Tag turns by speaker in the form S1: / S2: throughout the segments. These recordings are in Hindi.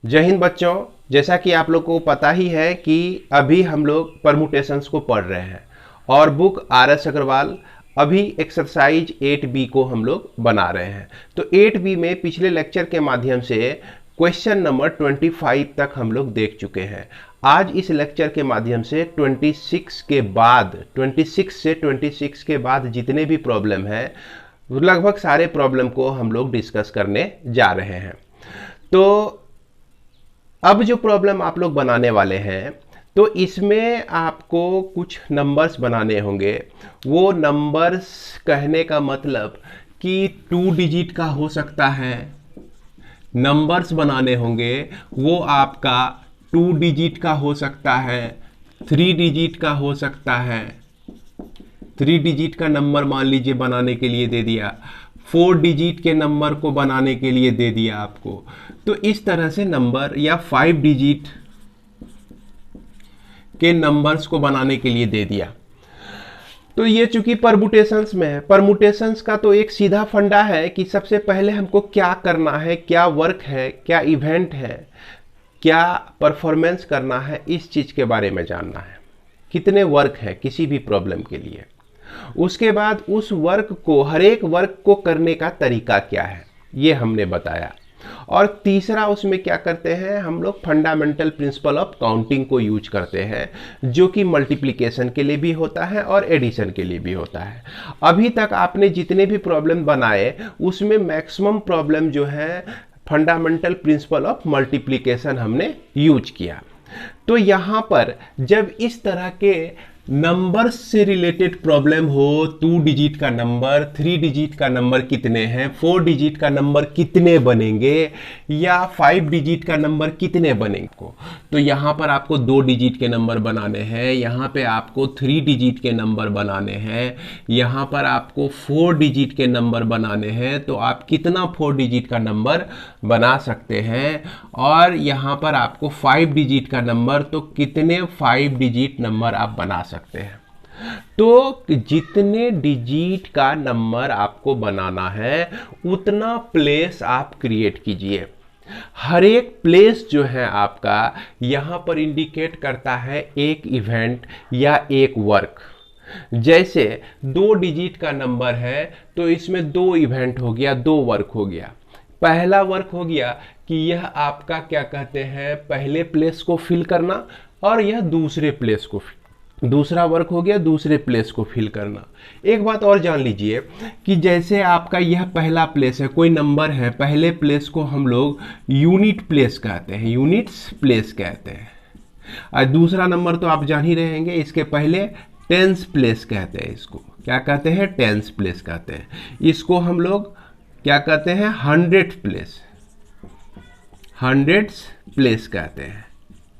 S1: जय हिंद बच्चों। जैसा कि आप लोग को पता ही है कि अभी हम लोग परमुटेशंस को पढ़ रहे हैं और बुक RS अग्रवाल अभी एक्सरसाइज 8B को हम लोग बना रहे हैं। तो 8B में पिछले लेक्चर के माध्यम से क्वेश्चन नंबर 25 तक हम लोग देख चुके हैं। आज इस लेक्चर के माध्यम से 26 के बाद 26 के बाद जितने भी प्रॉब्लम है लगभग सारे प्रॉब्लम को हम लोग डिस्कस करने जा रहे हैं। तो अब जो प्रॉब्लम आप लोग बनाने वाले हैं तो इसमें आपको कुछ नंबर्स बनाने होंगे। वो नंबर्स कहने का मतलब कि 2 डिजिट का हो सकता है, नंबर्स बनाने होंगे वो आपका 2 डिजिट का हो सकता है, 3 डिजिट का हो सकता है। 3 डिजिट का नंबर मान लीजिए बनाने के लिए दे दिया, 4 डिजिट के नंबर को बनाने के लिए दे दिया आपको। तो इस तरह से नंबर या 5 डिजिट के नंबर्स को बनाने के लिए दे दिया। तो ये चूंकि परमुटेशंस में है, परमुटेशंस का तो एक सीधा फंडा है कि सबसे पहले हमको क्या करना है, क्या वर्क है, क्या इवेंट है, क्या परफॉर्मेंस करना है, इस चीज के बारे में जानना है। कितने वर्क है किसी भी प्रॉब्लम के लिए, उसके बाद उस वर्क को, हर एक वर्क को करने का तरीका क्या है, ये हमने बताया। और तीसरा उसमें क्या करते हैं हम लोग, फंडामेंटल प्रिंसिपल ऑफ काउंटिंग को यूज करते हैं, जो कि मल्टीप्लिकेशन के लिए भी होता है और एडिशन के लिए भी होता है। अभी तक आपने जितने भी प्रॉब्लम बनाए उसमें मैक्सिमम प्रॉब्लम जो है फंडामेंटल प्रिंसिपल ऑफ मल्टीप्लिकेशन हमने यूज किया। तो यहाँ पर जब इस तरह के नंबर्स से रिलेटेड प्रॉब्लम हो, 2 डिजिट का नंबर, 3 डिजिट का नंबर कितने हैं, 4 डिजिट का नंबर कितने बनेंगे, या 5 डिजिट का नंबर कितने बनेंगे, तो यहाँ पर आपको 2 डिजिट के नंबर बनाने हैं, यहाँ पे आपको 3 डिजिट के नंबर बनाने हैं, यहाँ पर आपको 4 डिजिट के नंबर बनाने हैं। तो आप कितना 4 डिजिट का नंबर बना सकते हैं, और यहाँ पर आपको 5 डिजिट का नंबर, तो कितने 5 डिजिट नंबर आप बना सकते हैं। तो जितने डिजिट का नंबर आपको बनाना है उतना प्लेस आप क्रिएट कीजिए। हर एक प्लेस जो है आपका यहां पर इंडिकेट करता है एक इवेंट या एक वर्क। जैसे 2 डिजिट का नंबर है तो इसमें 2 इवेंट हो गया, 2 वर्क हो गया। पहला वर्क हो गया कि यह आपका क्या कहते हैं, पहले प्लेस को फिल करना, और यह दूसरे प्लेस को, दूसरा वर्क हो गया दूसरे प्लेस को फिल करना। एक बात और जान लीजिए कि जैसे आपका यह पहला प्लेस है, कोई नंबर है, पहले प्लेस को हम लोग यूनिट प्लेस कहते हैं, यूनिट्स प्लेस कहते हैं। और दूसरा नंबर तो आप जान ही रहेंगे, इसके पहले टेंस प्लेस कहते हैं, इसको क्या कहते हैं, टेंस प्लेस कहते हैं। इसको हम लोग क्या कहते हैं, हंड्रेड प्लेस, हंड्रेड्स प्लेस कहते हैं,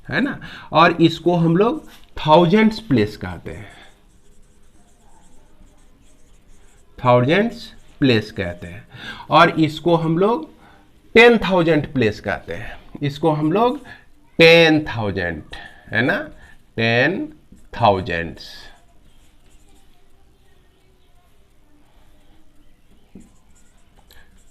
S1: है ना। और इसको हम लोग थाउजेंड्स प्लेस कहते हैं, थाउजेंड्स प्लेस कहते हैं। और इसको हम लोग 10,000 प्लेस कहते हैं, इसको हम लोग 10,000, है ना, 10,000।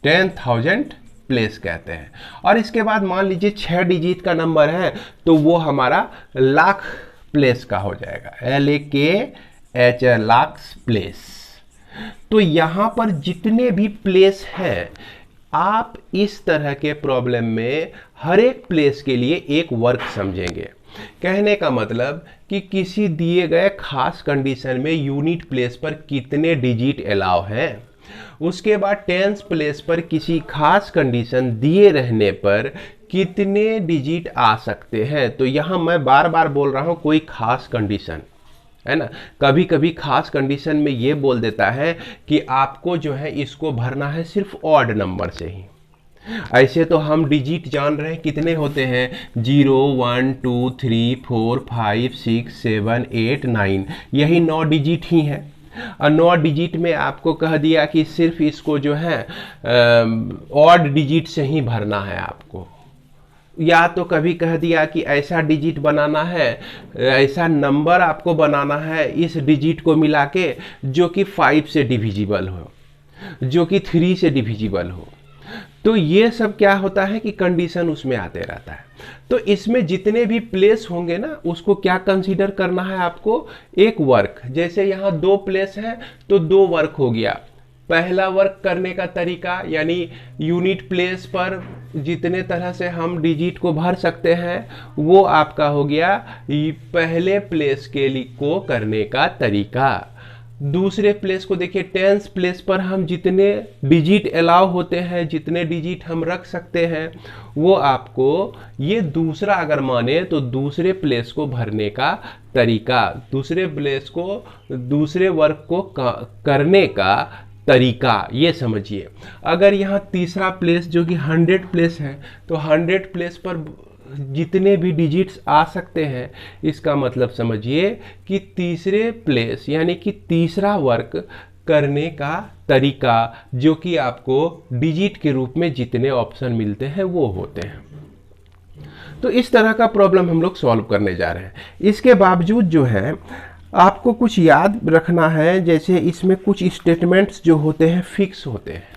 S1: 10,000 प्लेस कहते हैं। और इसके बाद मान लीजिए 6 डिजिट का नंबर है तो वो हमारा लाख प्लेस का हो जाएगा, LAKH, लाख्स प्लेस। तो यहां पर जितने भी प्लेस हैं, आप इस तरह के प्रॉब्लम में हर एक प्लेस के लिए एक वर्क समझेंगे। कहने का मतलब कि किसी दिए गए खास कंडीशन में यूनिट प्लेस पर कितने डिजिट अलाउ हैं, उसके बाद टेंस प्लेस पर किसी खास कंडीशन दिए रहने पर कितने डिजिट आ सकते हैं। तो यहां मैं बार बार बोल रहा हूं कोई खास कंडीशन, है ना। कभी कभी खास कंडीशन में ये बोल देता है कि आपको जो है इसको भरना है सिर्फ ऑड नंबर से ही। ऐसे तो हम डिजिट जान रहे हैं कितने होते हैं, 0, 1, 2, 3, 4, 5, 6, 7, 8, 9, यही 9 डिजिट ही है। और 9 डिजिट में आपको कह दिया कि सिर्फ इसको जो है ऑड डिजिट से ही भरना है आपको, या तो कभी कह दिया कि ऐसा डिजिट बनाना है, ऐसा नंबर आपको बनाना है इस डिजिट को मिला के जो कि 5 से डिविजिबल हो, जो कि 3 से डिविजिबल हो। तो ये सब क्या होता है कि कंडीशन उसमें आते रहता है। तो इसमें जितने भी प्लेस होंगे ना, उसको क्या कंसीडर करना है आपको, एक वर्क। जैसे यहाँ 2 प्लेस है तो 2 वर्क हो गया। पहला वर्क करने का तरीका यानी यूनिट प्लेस पर जितने तरह से हम डिजिट को भर सकते हैं वो आपका हो गया पहले प्लेस के लिए को करने का तरीका। दूसरे प्लेस को देखिए, टेंस प्लेस पर हम जितने डिजिट अलाउ होते हैं, जितने डिजिट हम रख सकते हैं, वो आपको ये दूसरा अगर माने तो दूसरे प्लेस को भरने का तरीका, दूसरे प्लेस को, दूसरे वर्क को करने का तरीका, ये समझिए। अगर यहाँ तीसरा प्लेस जो कि 100 प्लेस है तो 100 प्लेस पर जितने भी डिजिट्स आ सकते हैं, इसका मतलब समझिए कि तीसरे प्लेस यानी कि तीसरा वर्क करने का तरीका जो कि आपको डिजिट के रूप में जितने ऑप्शन मिलते हैं वो होते हैं। तो इस तरह का प्रॉब्लम हम लोग सॉल्व करने जा रहे हैं। इसके बावजूद जो है आपको कुछ याद रखना है, जैसे इसमें कुछ स्टेटमेंट्स जो होते हैं फिक्स होते हैं,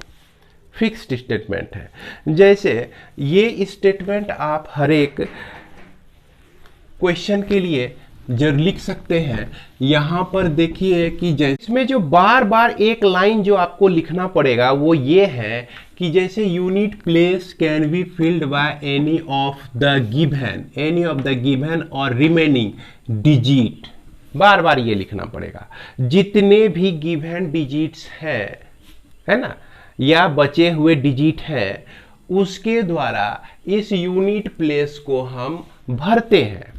S1: फिक्स्ड स्टेटमेंट है। जैसे ये स्टेटमेंट आप हर एक क्वेश्चन के लिए जो लिख सकते हैं। यहाँ पर देखिए कि इसमें जो बार बार एक लाइन जो आपको लिखना पड़ेगा वो ये है कि जैसे unit place can be filled by any of the given और रिमेनिंग डिजिट। बार बार ये लिखना पड़ेगा, जितने भी गिवन डिजिट्स हैं, है ना, या बचे हुए डिजिट है, उसके द्वारा इस यूनिट प्लेस को हम भरते हैं।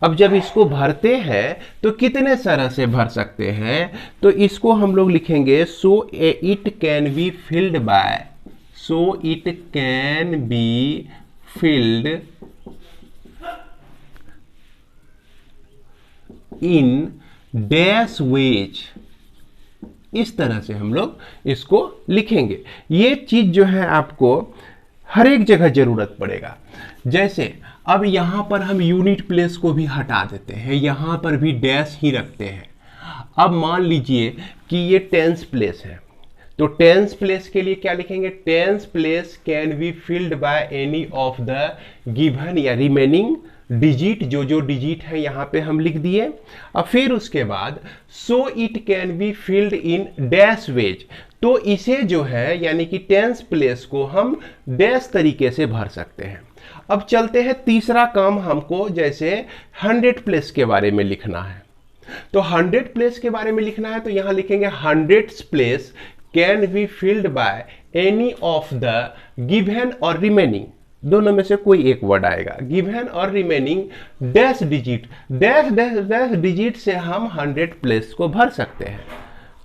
S1: अब जब इसको भरते हैं तो कितने तरह से भर सकते हैं, तो इसको हम लोग लिखेंगे so it can be filled in dash ways. इस तरह से हम लोग इसको लिखेंगे। ये चीज जो है आपको हर एक जगह जरूरत पड़ेगा। जैसे अब यहां पर हम यूनिट प्लेस को भी हटा देते हैं, यहां पर भी डैश ही रखते हैं। अब मान लीजिए कि ये टेंस प्लेस है, तो टेंस प्लेस के लिए क्या लिखेंगे, tens place can be filled by any of the given या रिमेनिंग डिजिट। जो डिजिट है यहाँ पे हम लिख दिए। और फिर उसके बाद so it can be filled in dash ways, तो इसे जो है यानी कि टेंस प्लेस को हम डैश तरीके से भर सकते हैं। अब चलते हैं तीसरा काम हमको, जैसे 100 प्लेस के बारे में लिखना है। तो 100 प्लेस के बारे में लिखना है तो यहां लिखेंगे 100 place can be filled by any of the given और रिमेनिंग, दोनों में से कोई एक वर्ड आएगा, गिवन और remaining dash digit. Dash dash dash digit से हम 100 प्लेस को भर सकते हैं।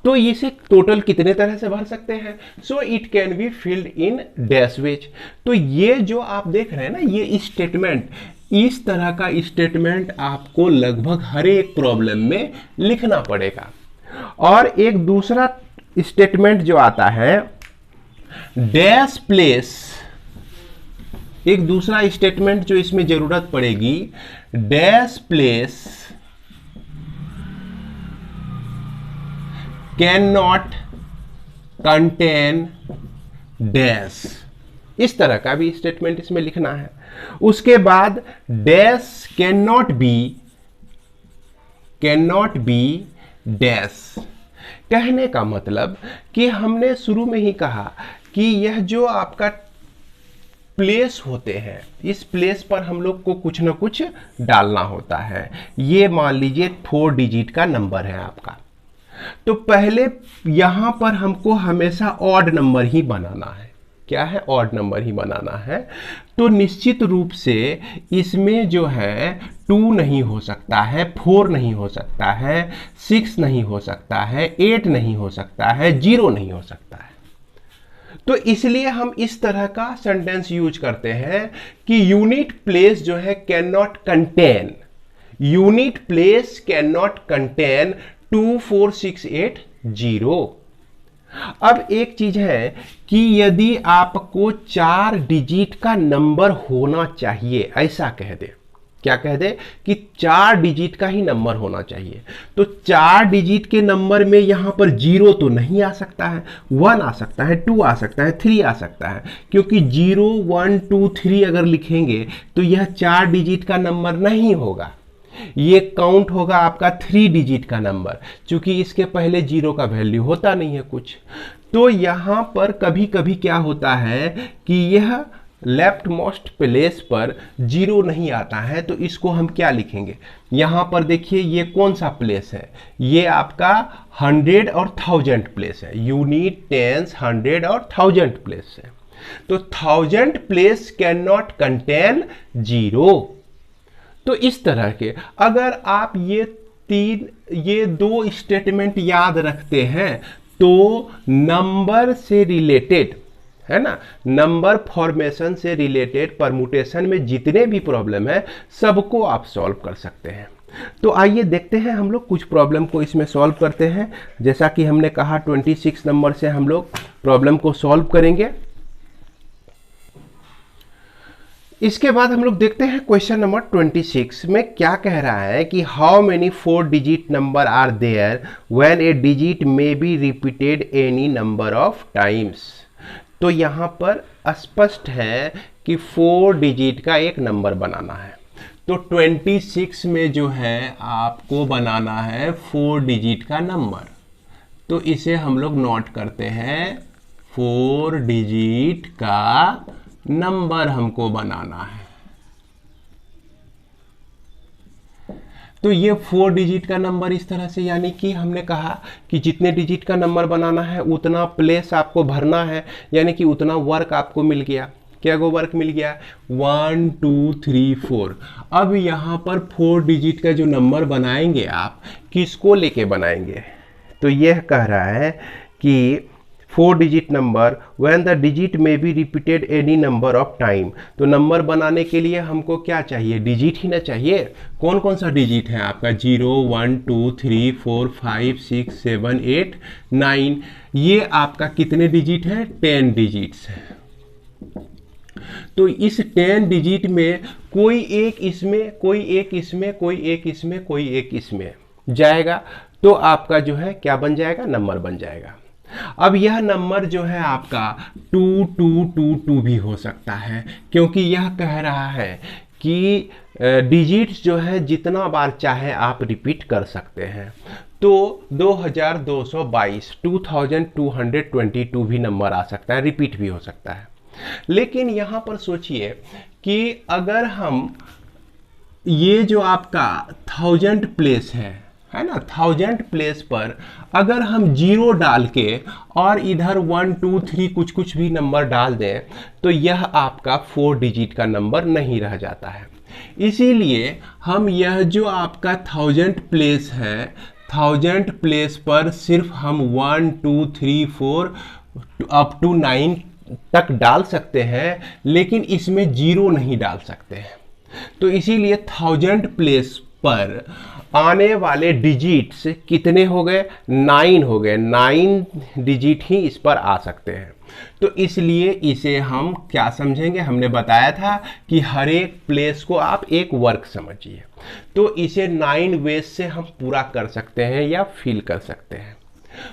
S1: तो इसे टोटल कितने तरह से भर सकते हैं, so it can be filled in dash ways. तो ये जो आप देख रहे हैं ना, ये स्टेटमेंट, इस तरह का स्टेटमेंट आपको लगभग हर एक प्रॉब्लम में लिखना पड़ेगा। और एक दूसरा स्टेटमेंट जो आता है डैश प्लेस, एक दूसरा स्टेटमेंट जो इसमें जरूरत पड़ेगी, dash place can not contain dash, इस तरह का भी स्टेटमेंट इसमें लिखना है। उसके बाद dash can not be dash. कहने का मतलब कि हमने शुरू में ही कहा कि यह जो आपका प्लेस होते हैं, इस प्लेस पर हम लोग को कुछ ना कुछ डालना होता है। ये मान लीजिए 4 डिजिट का नंबर है आपका, तो पहले यहां पर हमको हमेशा ऑड नंबर ही बनाना है। क्या है, ऑड नंबर ही बनाना है। तो निश्चित रूप से इसमें जो है 2 नहीं हो सकता है, 4 नहीं हो सकता है, 6 नहीं हो सकता है, 8 नहीं हो सकता है, 0 नहीं हो सकता है। तो इसलिए हम इस तरह का सेंटेंस यूज करते हैं कि यूनिट प्लेस जो है can not contain, unit place can not contain 2, 4, 6, 8, 0। अब एक चीज है कि यदि आपको 4 डिजिट का नंबर होना चाहिए, ऐसा कह दे, क्या कह दे कि 4 डिजिट का ही नंबर होना चाहिए। तो 4 डिजिट के नंबर में यहाँ पर 0 तो नहीं आ सकता है, 1 आ सकता है, 2 आ सकता है, 3 आ सकता है, क्योंकि 0 1 2 3 अगर लिखेंगे तो यह 4 डिजिट का नंबर नहीं होगा, ये काउंट होगा आपका 3 डिजिट का नंबर, क्योंकि इसके पहले 0 का वैल्यू होता नहीं है कुछ। तो यहाँ पर कभी कभी क्या होता है कि यह लेफ्ट मोस्ट प्लेस पर 0 नहीं आता है, तो इसको हम क्या लिखेंगे, यहाँ पर देखिए ये कौन सा प्लेस है, ये आपका 100 और 1000 प्लेस है, यूनिट, टेंस, 100 और 1000 प्लेस है। तो 1000 प्लेस कैन नॉट कंटेन 0। तो इस तरह के अगर आप ये दो स्टेटमेंट याद रखते हैं तो नंबर से रिलेटेड, है ना, नंबर फॉर्मेशन से रिलेटेड परमुटेशन में जितने भी प्रॉब्लम है सबको आप सॉल्व कर सकते हैं। तो आइए देखते हैं हम लोग कुछ प्रॉब्लम को इसमें सॉल्व करते हैं। जैसा कि हमने कहा 26 नंबर से हम लोग प्रॉब्लम को सॉल्व करेंगे। इसके बाद हम लोग देखते हैं क्वेश्चन नंबर 26 में क्या कह रहा है कि how many 4 digit number are there when a digit may be repeated any number of times. तो यहाँ पर स्पष्ट है कि 4 डिजिट का एक नंबर बनाना है। तो 26 में जो है आपको बनाना है 4 डिजिट का नंबर। तो इसे हम लोग नोट करते हैं, 4 डिजिट का नंबर हमको बनाना है। तो ये 4 डिजिट का नंबर इस तरह से, यानी कि हमने कहा कि जितने डिजिट का नंबर बनाना है उतना प्लेस आपको भरना है, यानी कि उतना वर्क आपको मिल गया। क्या वो वर्क मिल गया, 1 2 3 4। अब यहाँ पर 4 डिजिट का जो नंबर बनाएंगे आप किसको लेके बनाएंगे, तो यह कह रहा है कि 4 digit number when the digit may be repeated any number of time. तो नंबर बनाने के लिए हमको क्या चाहिए, डिजिट ही ना चाहिए। कौन कौन सा डिजिट है आपका, 0 1 2 3 4 5 6 7 8 9। ये आपका कितने डिजिट है, 10 डिजिट्स है। तो इस 10 डिजिट में कोई एक इसमें, कोई एक इसमें, कोई एक इसमें, कोई एक इसमें जाएगा, तो आपका जो है क्या बन जाएगा, नंबर बन जाएगा। अब यह नंबर जो है आपका 2 2 2 2 भी हो सकता है, क्योंकि यह कह रहा है कि डिजिट्स जो है जितना बार चाहे आप रिपीट कर सकते हैं। तो 2222 2222 भी नंबर आ सकता है, रिपीट भी हो सकता है। लेकिन यहाँ पर सोचिए कि अगर हम ये जो आपका 1000 प्लेस है ना, 1000 प्लेस पर अगर हम 0 डाल के और इधर 1 2 3 कुछ कुछ भी नंबर डाल दें तो यह आपका 4 डिजिट का नंबर नहीं रह जाता है। इसीलिए हम यह जो आपका 1000 प्लेस है, 1000 प्लेस पर सिर्फ हम 1 2 3 4 अप टू 9 तक डाल सकते हैं, लेकिन इसमें 0 नहीं डाल सकते हैं। तो इसीलिए 1000 प्लेस पर आने वाले डिजिट्स कितने हो गए, 9 हो गए, 9 डिजिट ही इस पर आ सकते हैं। तो इसलिए इसे हम क्या समझेंगे, हमने बताया था कि हर एक प्लेस को आप एक वर्क समझिए। तो इसे 9 वेज से हम पूरा कर सकते हैं या फिल कर सकते हैं।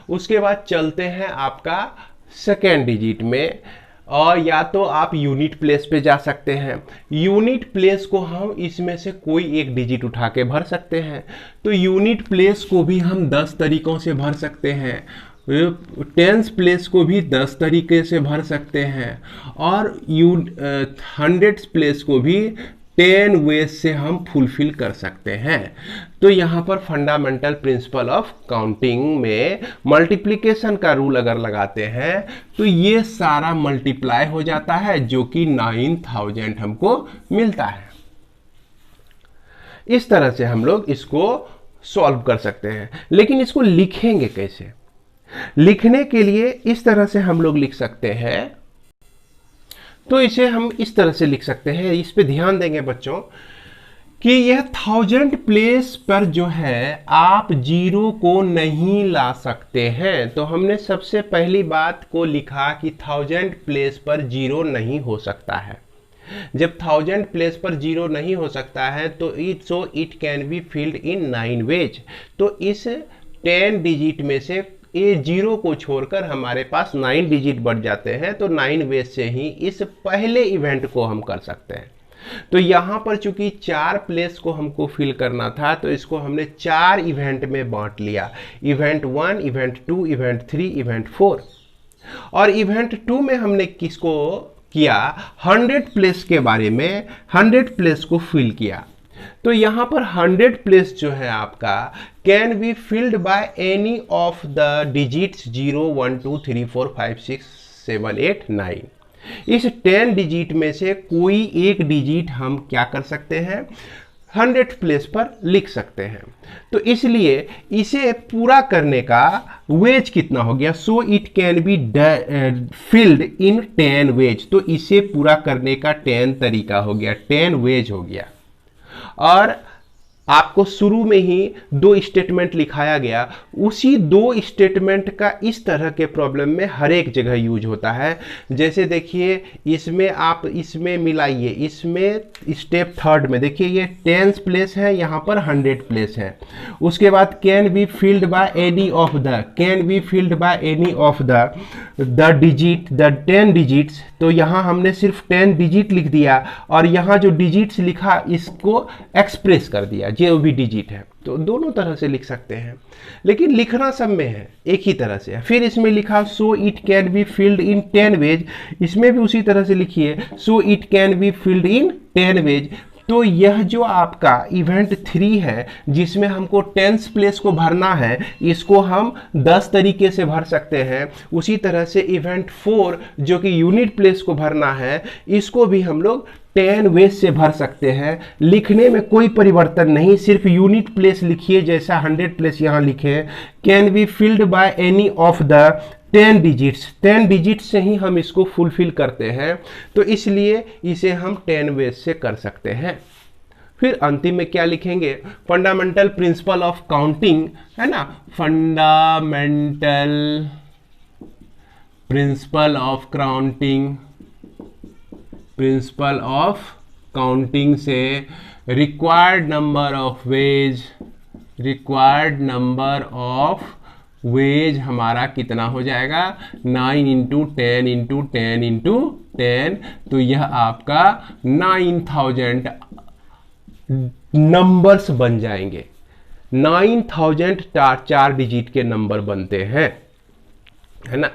S1: उसके बाद चलते हैं आपका सेकेंड डिजिट में, और या तो आप यूनिट प्लेस पे जा सकते हैं। यूनिट प्लेस को हम इसमें से कोई एक डिजिट उठा के भर सकते हैं। तो यूनिट प्लेस को भी हम 10 तरीकों से भर सकते हैं, टेंस प्लेस को भी 10 तरीके से भर सकते हैं, और 100 प्लेस को भी 10 वेज से हम फुलफिल कर सकते हैं। तो यहाँ पर फंडामेंटल प्रिंसिपल ऑफ काउंटिंग में मल्टीप्लिकेशन का रूल अगर लगाते हैं तो ये सारा मल्टीप्लाई हो जाता है, जो कि 9000 हमको मिलता है। इस तरह से हम लोग इसको सॉल्व कर सकते हैं। लेकिन इसको लिखेंगे कैसे, लिखने के लिए इस तरह से हम लोग लिख सकते हैं। तो इसे हम इस तरह से लिख सकते हैं, इस पे ध्यान देंगे बच्चों कि यह 1000 प्लेस पर जो है आप 0 को नहीं ला सकते हैं। तो हमने सबसे पहली बात को लिखा कि 1000 प्लेस पर 0 नहीं हो सकता है। जब 1000 प्लेस पर 0 नहीं हो सकता है तो it can be filled in 9 ways. तो इस 10 डिजिट में से ये 0 को छोड़कर हमारे पास 9 डिजिट बढ़ जाते हैं, तो 9 वेज से ही इस पहले इवेंट को हम कर सकते हैं। तो यहाँ पर चूंकि 4 प्लेस को हमको फिल करना था, तो इसको हमने 4 इवेंट में बांट लिया, इवेंट 1, इवेंट 2, इवेंट 3, इवेंट 4। और इवेंट 2 में हमने किसको किया, 100 प्लेस के बारे में, 100 प्लेस को फिल किया। तो यहाँ पर 100 प्लेस जो है आपका can be filled by any of the digits 0, 1, 2, 3, 4, 5, 6, 7, 8, 9। इस 10 डिजिट में से कोई एक डिजिट हम क्या कर सकते हैं, 100 प्लेस पर लिख सकते हैं। तो इसलिए इसे पूरा करने का वेज कितना हो गया, so it can be filled in 10 ways. तो इसे पूरा करने का 10 तरीका हो गया, 10 वेज हो गया। और आपको शुरू में ही 2 स्टेटमेंट लिखाया गया, उसी 2 स्टेटमेंट का इस तरह के प्रॉब्लम में हर एक जगह यूज होता है। जैसे देखिए इसमें आप इसमें मिलाइए, इसमें स्टेप 3 में देखिए ये 10 प्लेस है, यहाँ पर 100 प्लेस है। उसके बाद can be filled by any of the, can be filled by any of the digit, the 10 digits. तो यहाँ हमने सिर्फ 10 डिजिट लिख दिया और यहाँ जो डिजिट्स लिखा इसको एक्सप्रेस कर दिया, जो भी डिजिट है। तो दोनों तरह से लिख सकते हैं, लेकिन लिखना सब में है एक ही तरह से। फिर इसमें लिखा so it can be filled in 10 ways, इसमें भी उसी तरह से लिखिए, so it can be filled in 10 ways. तो यह जो आपका इवेंट 3 है जिसमें हमको 10th प्लेस को भरना है, इसको हम 10 तरीके से भर सकते हैं। उसी तरह से इवेंट 4 जो कि यूनिट प्लेस को भरना है, इसको भी हम लोग 10 वेज से भर सकते हैं। लिखने में कोई परिवर्तन नहीं, सिर्फ यूनिट प्लेस लिखिए जैसा 100 प्लेस यहाँ लिखे, can be filled by any of the 10 digits. 10 digit से ही हम इसको फुलफिल करते हैं, तो इसलिए इसे हम 10 वेज से कर सकते हैं। फिर अंतिम में क्या लिखेंगे, फंडामेंटल प्रिंसिपल ऑफ काउंटिंग, है ना, fundamental principle of counting, principle of counting से required number of ways, required number of ways हमारा कितना हो जाएगा, 9 इंटू 10 इंटू 10 इंटू 10। तो यह आपका 9000 नंबर्स बन जाएंगे। 9000 4 डिजिट के नंबर बनते हैं, है ना।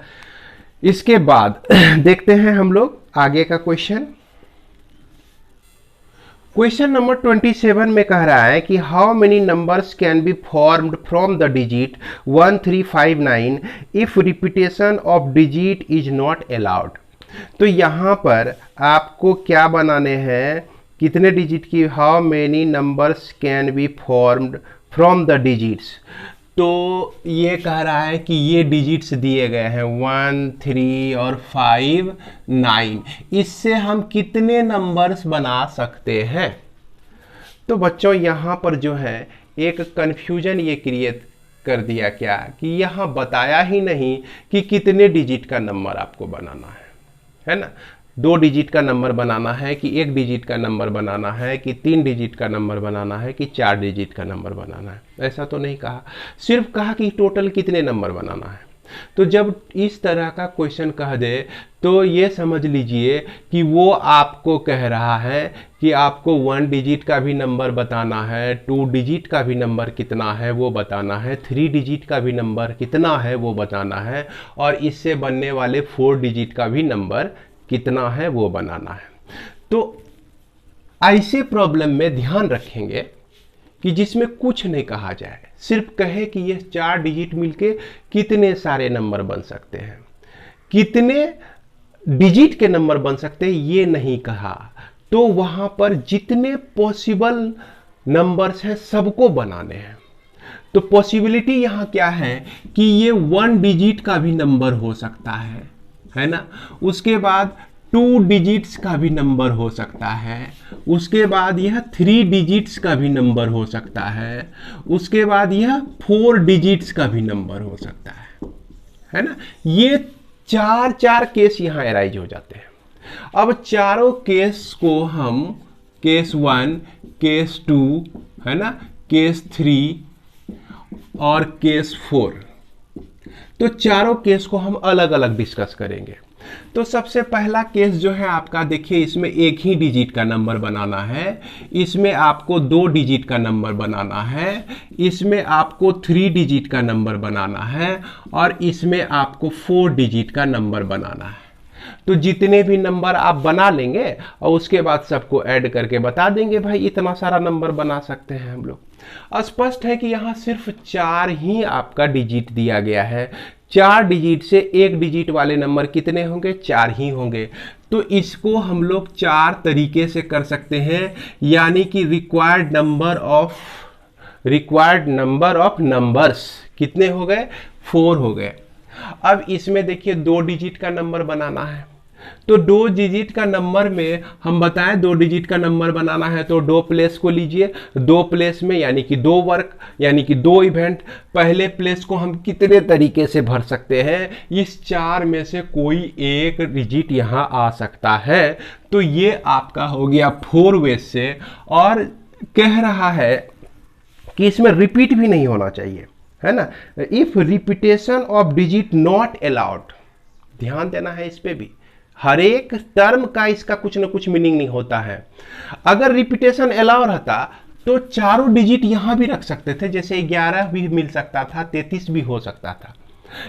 S1: इसके बाद देखते हैं हम लोग आगे का क्वेश्चन। क्वेश्चन नंबर 27 में कह रहा है कि how many numbers can be formed from the digit 1359 if repetition of digit is not allowed. तो यहाँ पर आपको क्या बनाने हैं, कितने डिजिट की, how many numbers can be formed from the digits. तो ये कह रहा है कि ये डिजिट्स दिए गए हैं 1, 3 और 5, 9, इससे हम कितने नंबर्स बना सकते हैं। तो बच्चों यहाँ पर जो है एक कन्फ्यूजन ये क्रिएट कर दिया क्या कि यहाँ बताया ही नहीं कि कितने डिजिट का नंबर आपको बनाना है ना। 2 डिजिट का नंबर बनाना है कि 1 डिजिट का नंबर बनाना है कि 3 डिजिट का नंबर बनाना है कि 4 डिजिट का नंबर बनाना है, ऐसा तो नहीं कहा। सिर्फ कहा कि टोटल कितने नंबर बनाना है। तो जब इस तरह का क्वेश्चन कह दे तो ये समझ लीजिए कि वो आपको कह रहा है कि आपको 1 डिजिट का भी नंबर बताना है, 2 डिजिट का भी नंबर कितना है वो बताना है, 3 डिजिट का भी नंबर कितना है वो बताना है, और इससे बनने वाले 4 डिजिट का भी नंबर कितना है वो बनाना है। तो ऐसे प्रॉब्लम में ध्यान रखेंगे कि जिसमें कुछ नहीं कहा जाए, सिर्फ कहे कि ये 4 डिजिट मिलके कितने सारे नंबर बन सकते हैं, कितने डिजिट के नंबर बन सकते हैं ये नहीं कहा। तो वहां पर जितने पॉसिबल नंबर्स हैं सबको बनाने हैं। तो पॉसिबिलिटी यहां क्या है कि ये 1 डिजिट का भी नंबर हो सकता है ना। उसके बाद 2 डिजिट्स का भी नंबर हो सकता है, उसके बाद यह 3 डिजिट्स का भी नंबर हो सकता है, उसके बाद यह 4 डिजिट्स का भी नंबर हो सकता है ना। ये 4 केस यहाँ अराइज हो जाते हैं। अब चारों केस को हम केस 1, केस 2, है ना, केस 3 और केस 4, तो चारों केस को हम अलग अलग डिस्कस करेंगे। तो सबसे पहला केस जो है आपका, देखिए इसमें एक ही डिजिट का नंबर बनाना है, इसमें आपको 2 डिजिट का नंबर बनाना है, इसमें आपको 3 डिजिट का नंबर बनाना है और इसमें आपको 4 डिजिट का नंबर बनाना है। तो जितने भी नंबर आप बना लेंगे और उसके बाद सबको ऐड करके बता देंगे भाई इतना सारा नंबर बना सकते हैं हम लोग। स्पष्ट है कि यहाँ सिर्फ 4 ही आपका डिजिट दिया गया है। 4 डिजिट से 1 डिजिट वाले नंबर कितने होंगे? 4 ही होंगे। तो इसको हम लोग 4 तरीके से कर सकते हैं, यानी कि रिक्वायर्ड नंबर ऑफ नंबर्स कितने हो गए? 4 हो गए। अब इसमें देखिए 2 डिजिट का नंबर बनाना है, तो 2 डिजिट का नंबर में हम बताएं 2 डिजिट का नंबर बनाना है तो 2 प्लेस को लीजिए। 2 प्लेस में यानी कि 2 वर्क, यानी कि 2 इवेंट। पहले प्लेस को हम कितने तरीके से भर सकते हैं? इस 4 में से कोई एक डिजिट यहाँ आ सकता है। तो ये आपका हो गया 4 वेज से, और कह रहा है कि इसमें रिपीट भी नहीं होना चाहिए, है ना। If repetition of digit not allowed, ध्यान देना है इस पे भी, हर एक टर्म का इसका कुछ ना कुछ मीनिंग नहीं होता है। अगर रिपीटेशन अलाउ रहता तो चारों डिजिट यहां भी रख सकते थे, जैसे 11 भी मिल सकता था, 33 भी हो सकता था,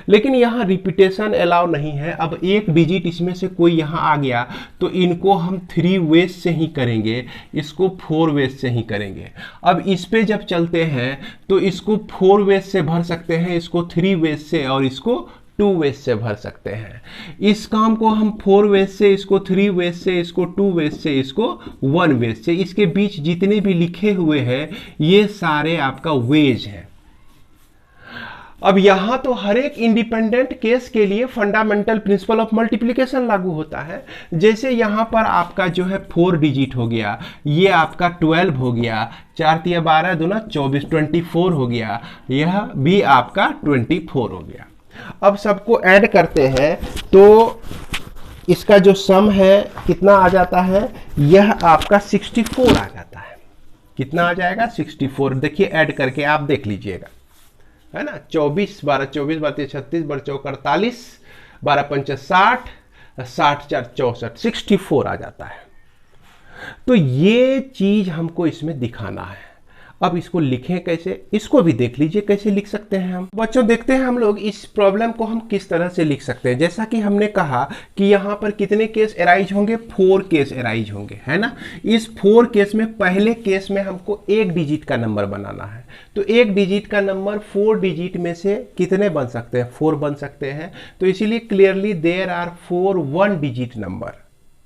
S1: लेकिन यहाँ रिपीटेशन अलाउ नहीं है। अब एक डिजिट इसमें से कोई यहाँ आ गया तो इनको हम 3 वेज से ही करेंगे, इसको 4 वेज से ही करेंगे। अब इस पे जब चलते हैं तो इसको 4 वेज से भर सकते हैं, इसको 3 वेज से, और इसको 2 वेज से भर सकते हैं। इस काम को हम 4 वेज से, इसको 3 वेज से, इसको 2 वेज से, इसको 1 वेज से। इसके बीच जितने भी लिखे हुए हैं ये सारे आपका वेज हैं। अब यहां तो हर एक इंडिपेंडेंट केस के लिए फंडामेंटल प्रिंसिपल ऑफ मल्टीप्लिकेशन लागू होता है। जैसे यहां पर आपका जो है 4 डिजिट हो गया, ये आपका 12 हो गया, 4 तिया 12 दूना 24, 24 हो गया, यह भी आपका 24 हो गया। अब सबको ऐड करते हैं तो इसका जो सम है कितना आ जाता है? यह आपका 64 आ जाता है। कितना आ जाएगा? 64। देखिए ऐड करके आप देख लीजिएगा, है ना। 24 12 24 12 36 12 4 48 12 5 60 60 4 64 64 आ जाता है। तो ये चीज हमको इसमें दिखाना है। अब इसको लिखें कैसे, इसको भी देख लीजिए कैसे लिख सकते हैं हम। बच्चों देखते हैं हम लोग इस प्रॉब्लम को हम किस तरह से लिख सकते हैं। जैसा कि हमने कहा कि यहाँ पर कितने केस अराइज होंगे? 4 केस अराइज होंगे, है ना। इस 4 केस में पहले केस में हमको 1 डिजिट का नंबर बनाना है, तो 1 डिजिट का नंबर 4 डिजिट में से कितने बन सकते हैं? 4 बन सकते हैं। तो इसीलिए clearly there are 4 1 digit number,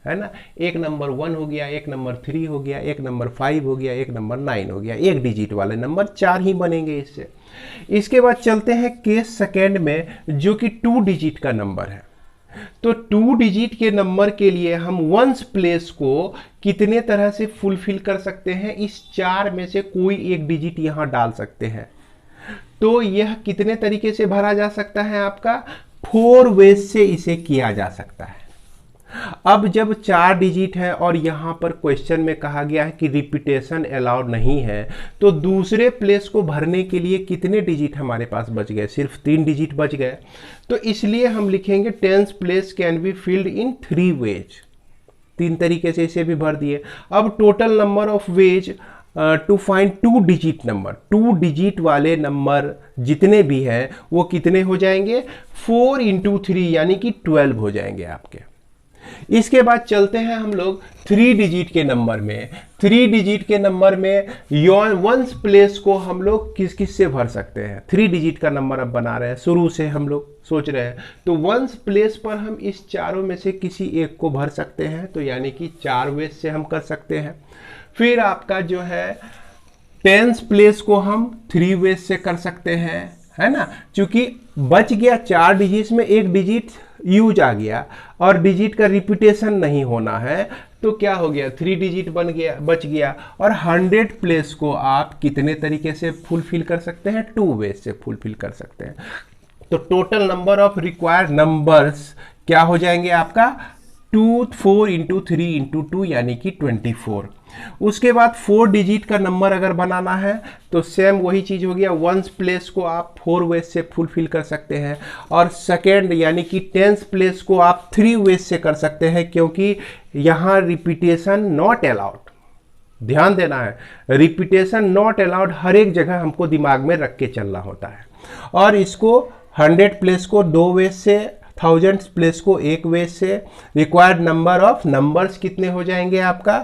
S1: है ना। एक नंबर 1 हो गया, एक नंबर 3 हो गया, एक नंबर 5 हो गया, एक नंबर 9 हो गया। 1 डिजिट वाले नंबर 4 ही बनेंगे इससे। इसके बाद चलते हैं केस सेकेंड में, जो कि 2 डिजिट का नंबर है। तो 2 डिजिट के नंबर के लिए हम वंस प्लेस को कितने तरह से फुलफिल कर सकते हैं? इस 4 में से कोई एक डिजिट यहां डाल सकते हैं। तो यह कितने तरीके से भरा जा सकता है? आपका 4 वेज से इसे किया जा सकता है। अब जब 4 डिजिट है और यहां पर क्वेश्चन में कहा गया है कि रिपीटेशन अलाउड नहीं है, तो दूसरे प्लेस को भरने के लिए कितने डिजिट हमारे पास बच गए? सिर्फ 3 डिजिट बच गए। तो इसलिए हम लिखेंगे 10th place can be filled in 3 ways. 3 तरीके से इसे भी भर दिए। अब total number of ways to find 2 digit number, 2 digit वाले नंबर जितने भी हैं वो कितने हो जाएंगे? 4 × 3 यानी कि 12 हो जाएंगे आपके। इसके बाद चलते हैं हम लोग 3 डिजिट के नंबर में। 3 डिजिट के नंबर में वंस प्लेस को हम लोग किस किस से भर सकते हैं? 3 डिजिट का नंबर अब बना रहे हैं, शुरू से हम लोग सोच रहे हैं, तो वंस प्लेस पर हम इस चारों में से किसी एक को भर सकते हैं, तो यानी कि 4 वेज से हम कर सकते हैं। फिर आपका जो है 10th प्लेस को हम 3 वेज से कर सकते हैं, है ना। क्योंकि बच गया 4 डिजिट में 1 डिजिट यूज आ गया और डिजिट का रिपीटेशन नहीं होना है, तो क्या हो गया? 3 डिजिट बच गया। और 100 प्लेस को आप कितने तरीके से फुलफिल कर सकते हैं? 2 वेज से फुलफिल कर सकते हैं। तो total number of required numbers क्या हो जाएंगे आपका? 4 इंटू 3 इंटू 2 यानी कि 24। उसके बाद 4 डिजिट का नंबर अगर बनाना है तो सेम वही चीज़ हो गया, वंस प्लेस को आप 4 वेज से फुलफिल कर सकते हैं, और सेकेंड यानी कि 10th प्लेस को आप 3 वेज से कर सकते हैं, क्योंकि यहाँ रिपीटेशन नॉट अलाउड। ध्यान देना है, रिपीटेशन नॉट अलाउड हर एक जगह हमको दिमाग में रख के चलना होता है। और इसको 100 प्लेस को 2 वेज से, 1000 प्लेस को 1 वेज से, रिक्वायर्ड नंबर ऑफ नंबर्स कितने हो जाएंगे आपका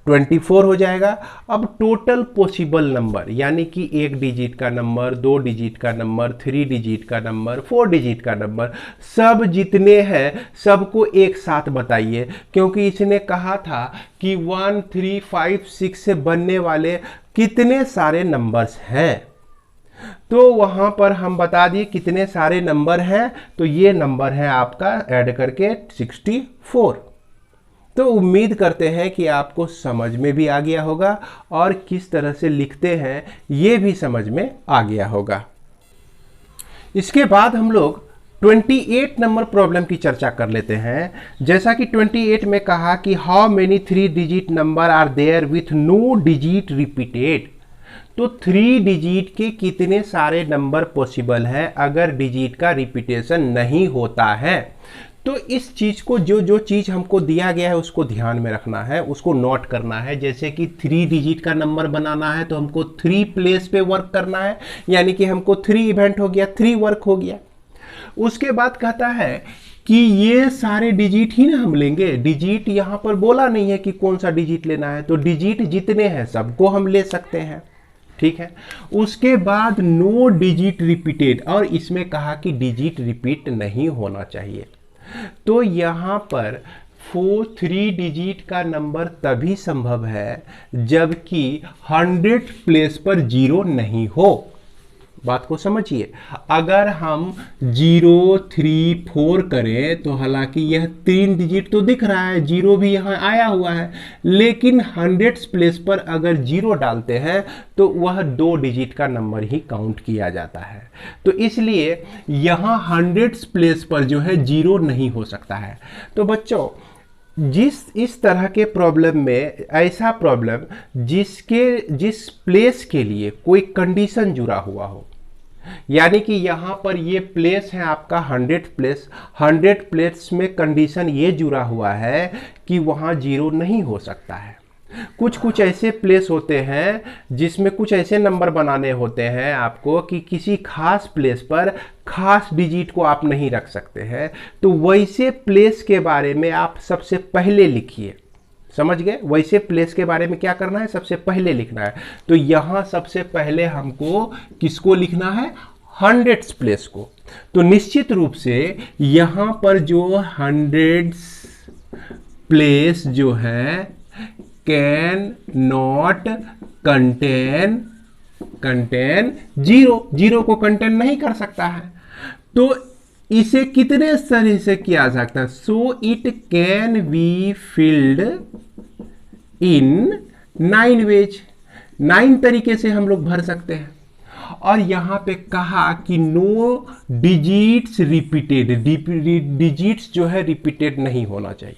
S1: 24 हो जाएगा। अब टोटल पॉसिबल नंबर यानी कि 1 डिजिट का नंबर, 2 डिजिट का नंबर, 3 डिजिट का नंबर, 4 डिजिट का नंबर, सब जितने हैं सबको एक साथ बताइए, क्योंकि इसने कहा था कि 1 3 5 6 से बनने वाले कितने सारे नंबर्स हैं। तो वहां पर हम बता दिए कितने सारे नंबर हैं, तो ये नंबर है आपका ऐड करके 64। तो उम्मीद करते हैं कि आपको समझ में भी आ गया होगा और किस तरह से लिखते हैं ये भी समझ में आ गया होगा। इसके बाद हम लोग 28 नंबर प्रॉब्लम की चर्चा कर लेते हैं। जैसा कि 28 में कहा कि how many 3 digit number are there with no digit repeated. तो 3 डिजिट के कितने सारे नंबर पॉसिबल है अगर डिजिट का रिपीटेशन नहीं होता है। तो इस चीज को जो चीज हमको दिया गया है उसको ध्यान में रखना है, उसको नोट करना है। जैसे कि 3 डिजिट का नंबर बनाना है तो हमको 3 प्लेस पे वर्क करना है, यानी कि हमको 3 इवेंट हो गया, 3 वर्क हो गया। उसके बाद कहता है कि ये सारे डिजिट ही ना हम लेंगे, डिजिट यहाँ पर बोला नहीं है कि कौन सा डिजिट लेना है, तो डिजिट जितने हैं सबको हम ले सकते हैं, ठीक है। उसके बाद नो डिजिट रिपीटेड, और इसमें कहा कि डिजिट रिपीट नहीं होना चाहिए। तो यहाँ पर 3 डिजिट का नंबर तभी संभव है जबकि 100 प्लेस पर 0 नहीं हो। बात को समझिए, अगर हम 0 3 4 करें तो हालांकि यह 3 डिजिट तो दिख रहा है, 0 भी यहाँ आया हुआ है, लेकिन 100 प्लेस पर अगर 0 डालते हैं तो वह 2 डिजिट का नंबर ही काउंट किया जाता है। तो इसलिए यहाँ 100 प्लेस पर जो है 0 नहीं हो सकता है। तो बच्चों, इस तरह के प्रॉब्लम में, ऐसा प्रॉब्लम जिस प्लेस के लिए कोई कंडीशन जुड़ा हुआ हो, यानी कि यहां पर ये प्लेस है आपका 100 प्लेस, 100 प्लेस में कंडीशन ये जुड़ा हुआ है कि वहां 0 नहीं हो सकता है। कुछ ऐसे प्लेस होते हैं जिसमें कुछ ऐसे नंबर बनाने होते हैं आपको कि किसी खास प्लेस पर खास डिजिट को आप नहीं रख सकते हैं। तो वैसे प्लेस के बारे में आप सबसे पहले लिखिए, समझ गए। वैसे प्लेस के बारे में क्या करना है, सबसे पहले लिखना है। तो यहां सबसे पहले हमको किसको लिखना है, 100 प्लेस को। तो निश्चित रूप से यहां पर जो 100 प्लेस जो है कैन नॉट कंटेन 0 को कंटेन नहीं कर सकता है। तो इसे कितने तरह से किया जा सकता है, so it can be filled in 9 ways, 9 तरीके से हम लोग भर सकते हैं। और यहां पे कहा कि नो डिजिट्स रिपीटेड, डिजिट्स जो है रिपीटेड नहीं होना चाहिए।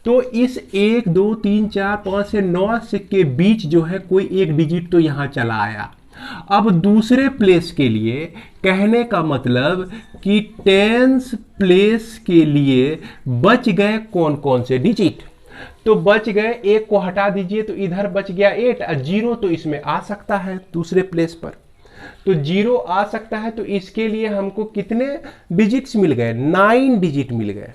S1: तो इस 1 2 3 4 5 से 9 के बीच जो है कोई एक डिजिट तो यहां चला आया। अब दूसरे प्लेस के लिए कहने का मतलब कि 10th प्लेस के लिए बच गए कौन कौन से डिजिट, तो बच गए, 1 को हटा दीजिए तो इधर बच गया 8, और 0 तो इसमें आ सकता है दूसरे प्लेस पर, तो 0 आ सकता है। तो इसके लिए हमको कितने डिजिट्स मिल गए, 9 डिजिट मिल गए।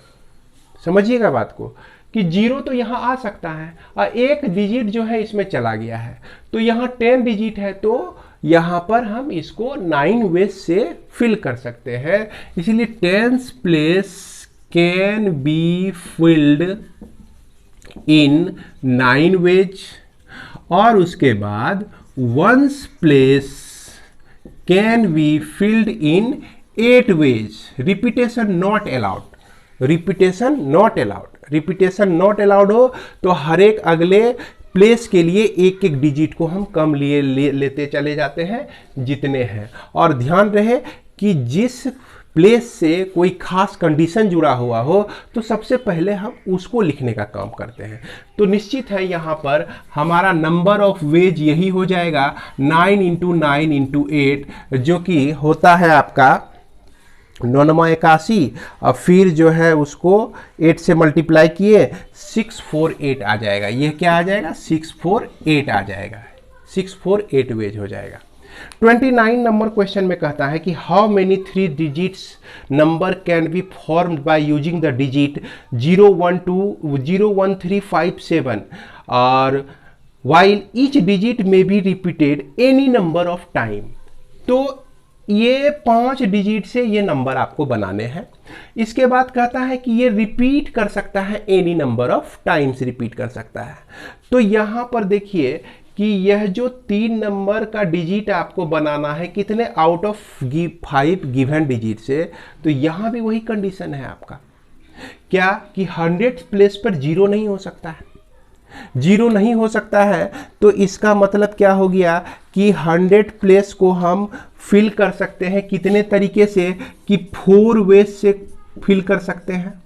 S1: समझिएगा बात को कि 0 तो यहां आ सकता है और 1 डिजिट जो है इसमें चला गया है, तो यहां 10 डिजिट है, तो यहां पर हम इसको 9 वेज से फिल कर सकते हैं। इसलिए 10th place can be filled in 9 ways, और उसके बाद 1st place can be filled in 8 ways. Repetition not allowed, repetition not allowed, repetition not allowed हो तो हर एक अगले प्लेस के लिए एक एक डिजिट को हम कम लेते चले जाते हैं जितने हैं। और ध्यान रहे कि जिस प्लेस से कोई खास कंडीशन जुड़ा हुआ हो तो सबसे पहले हम उसको लिखने का काम करते हैं। तो निश्चित है यहाँ पर हमारा नंबर ऑफ वेज यही हो जाएगा 9 × 9 × 8, जो कि होता है आपका 981, और फिर जो है उसको 8 से मल्टीप्लाई किए 648 आ जाएगा। यह क्या आ जाएगा? 648 आ जाएगा, 648 वेज हो जाएगा। 29 नंबर क्वेश्चन में कहता है कि how many 3 digits number can be formed by using the digit 012 01357 और while each digit may be repeated any number of time। तो ये 5 डिजिट से ये नंबर आपको बनाने हैं। इसके बाद कहता है कि ये रिपीट कर सकता है, any number of times repeat कर सकता है। तो यहाँ पर देखिए कि यह जो 3 नंबर का डिजिट आपको बनाना है कितने आउट ऑफ 5 गिवन डिजिट से, तो यहाँ भी वही कंडीशन है आपका, क्या कि 100 प्लेस पर 0 नहीं हो सकता है। 0 नहीं हो सकता है तो इसका मतलब क्या हो गया कि 100 प्लेस को हम फिल कर सकते हैं कितने तरीके से, कि 4 वेज से फिल कर सकते हैं।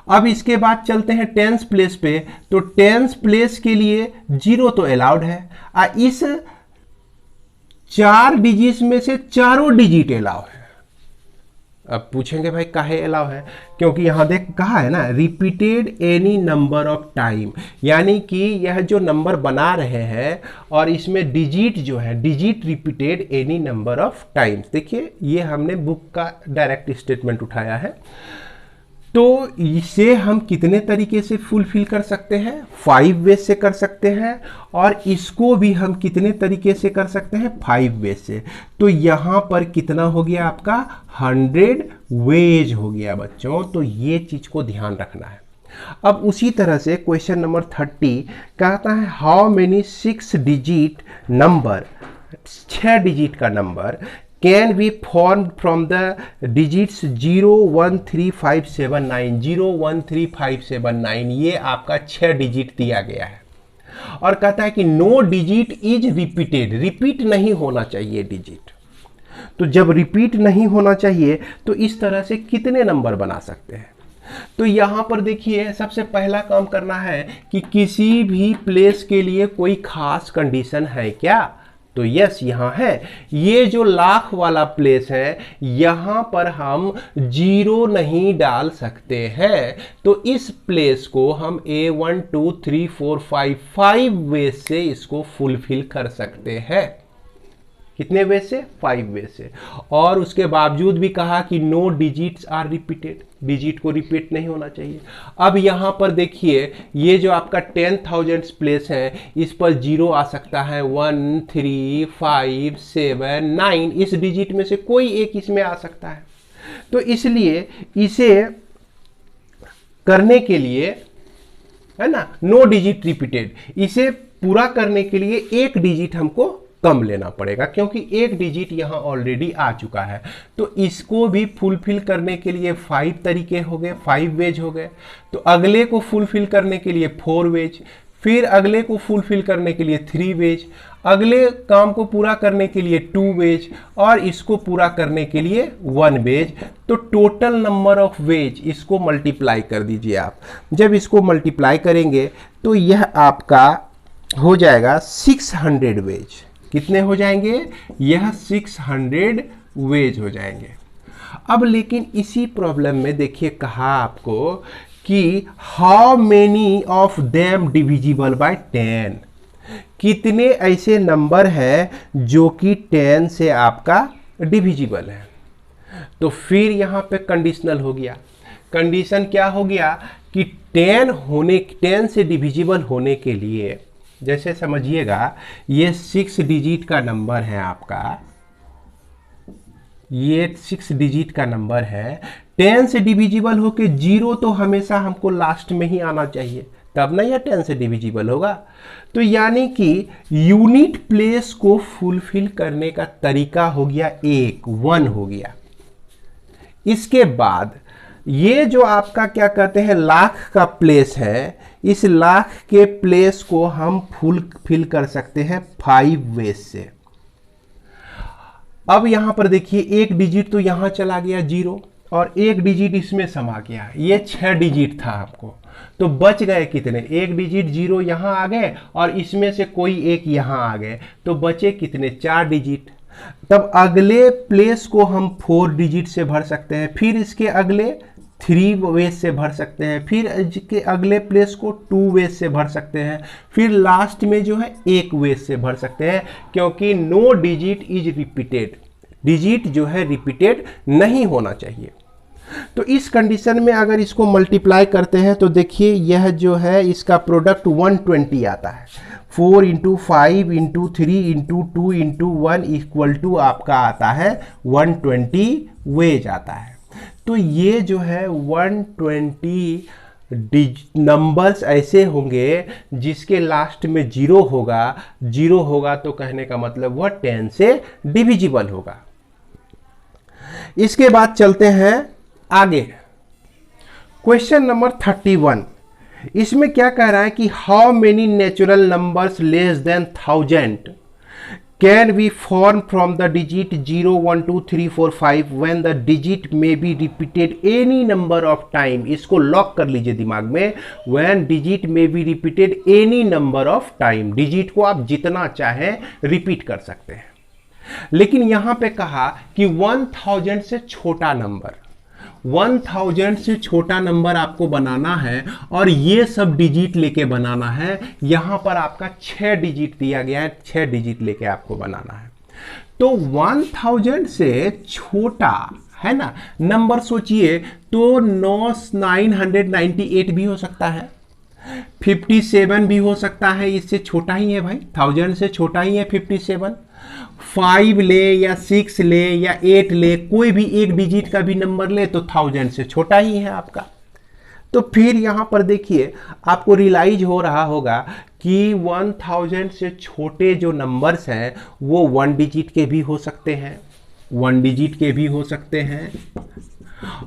S1: अब इसके बाद चलते हैं 10th प्लेस पे। तो 10th प्लेस के लिए 0 तो अलाउड है, इस 4 डिजिट में से चारों डिजिट अलाउ है। अब पूछेंगे भाई काहे अलाउ है? क्योंकि यहां देख कहा है ना, repeated any number of time, यानी कि यह जो नंबर बना रहे हैं और इसमें डिजिट जो है, digit repeated any number of times. देखिए ये हमने बुक का डायरेक्ट स्टेटमेंट उठाया है। तो इसे हम कितने तरीके से फुलफिल कर सकते हैं? 5 वेज से कर सकते हैं, और इसको भी हम कितने तरीके से कर सकते हैं? 5 वेज से। तो यहाँ पर कितना हो गया आपका? 100 वेज हो गया बच्चों। तो ये चीज को ध्यान रखना है। अब उसी तरह से क्वेश्चन नंबर 30 कहता है how many 6 digit number, 6 digit का number can be form from the digits 013579। 013579 ये आपका 6 डिजिट दिया गया है, और कहता है कि no digit is repeated, repeat नहीं होना चाहिए डिजिट। तो जब रिपीट नहीं होना चाहिए तो इस तरह से कितने नंबर बना सकते हैं? तो यहां पर देखिए सबसे पहला काम करना है कि किसी भी प्लेस के लिए कोई खास कंडीशन है क्या? तो यस यहाँ है। ये जो लाख वाला प्लेस है यहां पर हम 0 नहीं डाल सकते हैं, तो इस प्लेस को हम 1 2 3 4 5 वेज से इसको फुलफिल कर सकते हैं। कितने वेज से? 5 वेज से। और उसके बावजूद भी कहा कि no digits are repeated, digit को रिपीट नहीं होना चाहिए। अब यहां पर देखिए ये जो आपका 10,000 प्लेस है इस पर 0 आ सकता है, 1 3 5 7 9, इस डिजिट में से कोई एक इसमें आ सकता है। तो इसलिए इसे करने के लिए है ना, नो डिजिट रिपीटेड, इसे पूरा करने के लिए एक डिजिट हमको कम लेना पड़ेगा, क्योंकि एक डिजिट यहां ऑलरेडी आ चुका है। तो इसको भी फुलफिल करने के लिए 5 तरीके हो गए, 5 वेज हो गए। तो अगले को फुलफिल करने के लिए 4 वेज, फिर अगले को फुलफिल करने के लिए 3 वेज, अगले काम को पूरा करने के लिए 2 वेज, और इसको पूरा करने के लिए 1 वेज। तो टोटल नंबर ऑफ वेज इसको मल्टीप्लाई कर दीजिए आप। जब इसको मल्टीप्लाई करेंगे तो यह आपका हो जाएगा 600 वेज। कितने हो जाएंगे? यह 600 वेज हो जाएंगे। अब लेकिन इसी प्रॉब्लम में देखिए कहा आपको कि how many of them divisible by 10, कितने ऐसे नंबर हैं जो कि 10 से आपका डिविजिबल है। तो फिर यहां पे कंडीशनल हो गया। कंडीशन क्या हो गया कि 10 से डिविजिबल होने के लिए, जैसे समझिएगा ये 6 डिजिट का नंबर है आपका, ये 6 डिजिट का नंबर है, 10 से डिविजिबल होके 0 तो हमेशा हमको लास्ट में ही आना चाहिए, तब ना यह 10 से डिविजिबल होगा। तो यानी कि यूनिट प्लेस को फुलफिल करने का तरीका हो गया 1 हो गया। इसके बाद ये जो आपका क्या कहते हैं लाख का प्लेस है, इस लाख के प्लेस को हम फुलफिल कर सकते हैं 5 वेज से। अब यहां पर देखिए एक डिजिट तो यहां चला गया 0 और एक डिजिट इसमें समा गया, ये 6 डिजिट था आपको, तो बच गए कितने, एक डिजिट 0 यहां आ गए और इसमें से कोई एक यहां आ गए, तो बचे कितने, 4 डिजिट। तब अगले प्लेस को हम 4 डिजिट से भर सकते हैं, फिर इसके अगले 3 वेज से भर सकते हैं, फिर इसके अगले प्लेस को 2 वेज से भर सकते हैं, फिर लास्ट में जो है 1 वेज से भर सकते हैं, क्योंकि no digit is repeated, digit जो है रिपीटेड नहीं होना चाहिए। तो इस कंडीशन में अगर इसको मल्टीप्लाई करते हैं तो देखिए यह जो है इसका प्रोडक्ट 120 आता है, 4 × 5 × 3 × 2 × 1 इक्वल टू आपका आता है 120 वेज आता है। तो ये जो है 120 नंबर्स ऐसे होंगे जिसके लास्ट में 0 होगा तो कहने का मतलब वह 10 से डिविजिबल होगा। इसके बाद चलते हैं आगे, क्वेश्चन नंबर 31। इसमें क्या कह रहा है कि how many natural numbers less than 1000 can be form from the digit 0 1 2 3 4 5 when the digit may be repeated any number of time. इसको लॉक कर लीजिए दिमाग में, when digit may be repeated any number of time, digit को आप जितना चाहें रिपीट कर सकते हैं। लेकिन यहां पे कहा कि 1000 से छोटा नंबर, 1000 से छोटा नंबर आपको बनाना है और ये सब डिजिट लेके बनाना है। यहां पर आपका 6 डिजिट दिया गया है, 6 डिजिट लेके आपको बनाना है। तो 1000 से छोटा है ना नंबर सोचिए तो 998 भी हो सकता है, 57 भी हो सकता है, इससे छोटा ही है भाई, 1000 से छोटा ही है 57। 5 ले या 6 ले या 8 ले, कोई भी एक डिजिट का भी नंबर ले तो 1000 से छोटा ही है आपका। तो फिर यहां पर देखिए आपको रियलाइज हो रहा होगा कि 1000 से छोटे जो नंबर्स हैं वो 1 डिजिट के भी हो सकते हैं, 1 डिजिट के भी हो सकते हैं,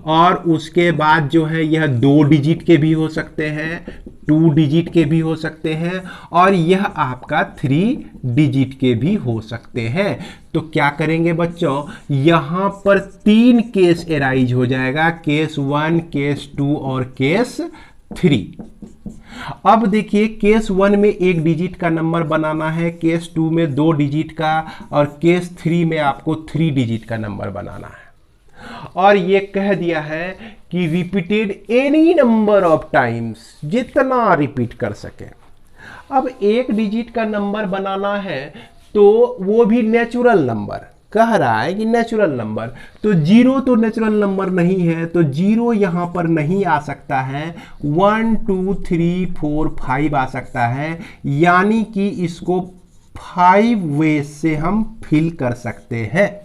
S1: और उसके बाद जो है यह 2 डिजिट के भी हो सकते हैं, 2 डिजिट के भी हो सकते हैं, और यह आपका 3 डिजिट के भी हो सकते हैं। तो क्या करेंगे बच्चों, यहां पर 3 केस एराइज हो जाएगा, केस 1, केस 2 और केस 3। अब देखिए केस 1 में 1 डिजिट का नंबर बनाना है, केस 2 में 2 डिजिट का, और केस 3 में आपको 3 डिजिट का नंबर बनाना है। और ये कह दिया है कि repeated any number of times, जितना रिपीट कर सके। अब 1 डिजिट का नंबर बनाना है तो वो भी नेचुरल नंबर, कह रहा है कि नेचुरल नंबर, तो 0 तो नेचुरल नंबर नहीं है, तो 0 यहां पर नहीं आ सकता है, 1 2 3 4 5 आ सकता है, यानी कि इसको 5 वेज से हम फिल कर सकते हैं।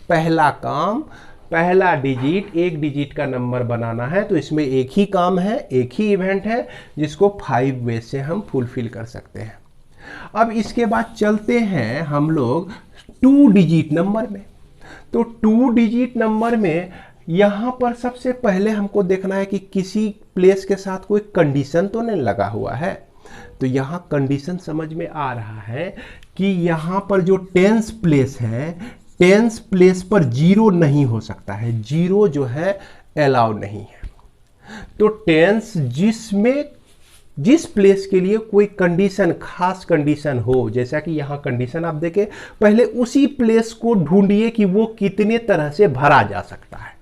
S1: पहला काम, पहला डिजिट 1 डिजिट का नंबर बनाना है, तो इसमें एक ही काम है, एक ही इवेंट है जिसको 5 वेज से हम फुलफिल कर सकते हैं। अब इसके बाद चलते हैं हम लोग 2 डिजिट नंबर में। तो 2 डिजिट नंबर में यहां पर सबसे पहले हमको देखना है कि किसी प्लेस के साथ कोई कंडीशन तो नहीं लगा हुआ है। तो यहां कंडीशन समझ में आ रहा है कि यहां पर जो 10th प्लेस है, 10th प्लेस पर 0 नहीं हो सकता है, 0 जो है अलाउ नहीं है। तो 10th जिसमें जिस प्लेस के लिए कोई कंडीशन, खास कंडीशन हो, जैसा कि यहां कंडीशन आप देखें, पहले उसी प्लेस को ढूंढिए कि वो कितने तरह से भरा जा सकता है।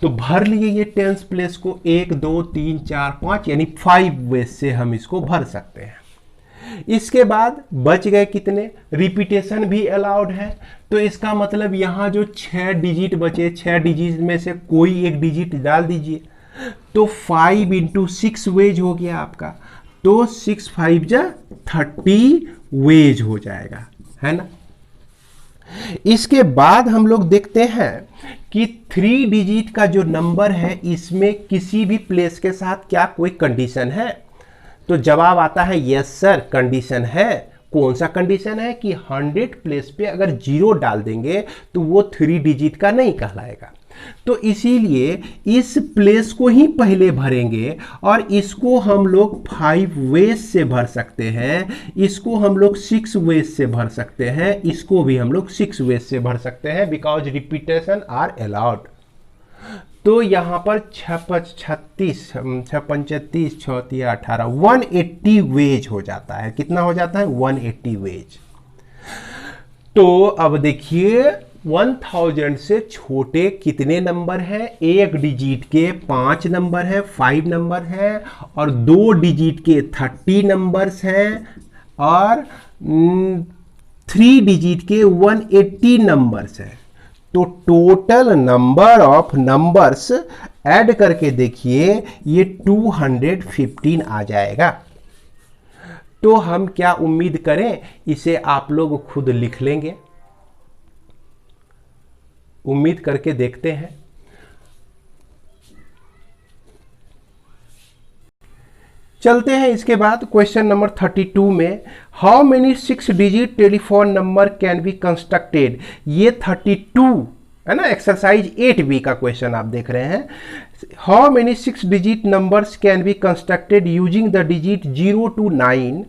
S1: तो भर लिए ये 10th प्लेस को 1 2 3 4 5 यानी 5 वेज से हम इसको भर सकते हैं। इसके बाद बच गए कितने, रिपीटेशन भी अलाउड है, तो इसका मतलब यहां जो 6 डिजिट बचे, 6 डिजिट में से कोई एक डिजिट डाल दीजिए, तो 5 × 6 वेज हो गया आपका, तो 6 5 जा 30 वेज हो जाएगा, है ना। इसके बाद हम लोग देखते हैं कि 3 डिजिट का जो नंबर है इसमें किसी भी प्लेस के साथ क्या कोई कंडीशन है, तो जवाब आता है यस सर, कंडीशन है। कौन सा कंडीशन है कि 100 प्लेस पे अगर 0 डाल देंगे तो वो 3 डिजिट का नहीं कहलाएगा। तो इसीलिए इस प्लेस को ही पहले भरेंगे और इसको हम लोग 5 वेज से भर सकते हैं, इसको हम लोग 6 वेज से भर सकते हैं, इसको भी हम लोग 6 वेज से भर सकते हैं, बिकॉज रिपीटेशन आर अलाउड। तो यहां पर 36 35 34 18 180 वेज हो जाता है। कितना हो जाता है? 180 वेज। तो अब देखिए 1000 से छोटे कितने नंबर हैं? एक डिजिट के 5 नंबर है, 5 नंबर है, और 2 डिजिट के 30 नंबर्स हैं, और 3 डिजिट के 180 नंबर्स हैं। तो total number of numbers add करके देखिए ये 215 आ जाएगा। तो हम क्या उम्मीद करें? इसे आप लोग खुद लिख लेंगे, उम्मीद करके देखते हैं। चलते हैं इसके बाद क्वेश्चन नंबर 32 में, how many 6 digit telephone number can be constructed. ये 32 है ना, एक्सरसाइज 8B का क्वेश्चन आप देख रहे हैं। How many 6 digit numbers can be constructed using the digit 0 to 9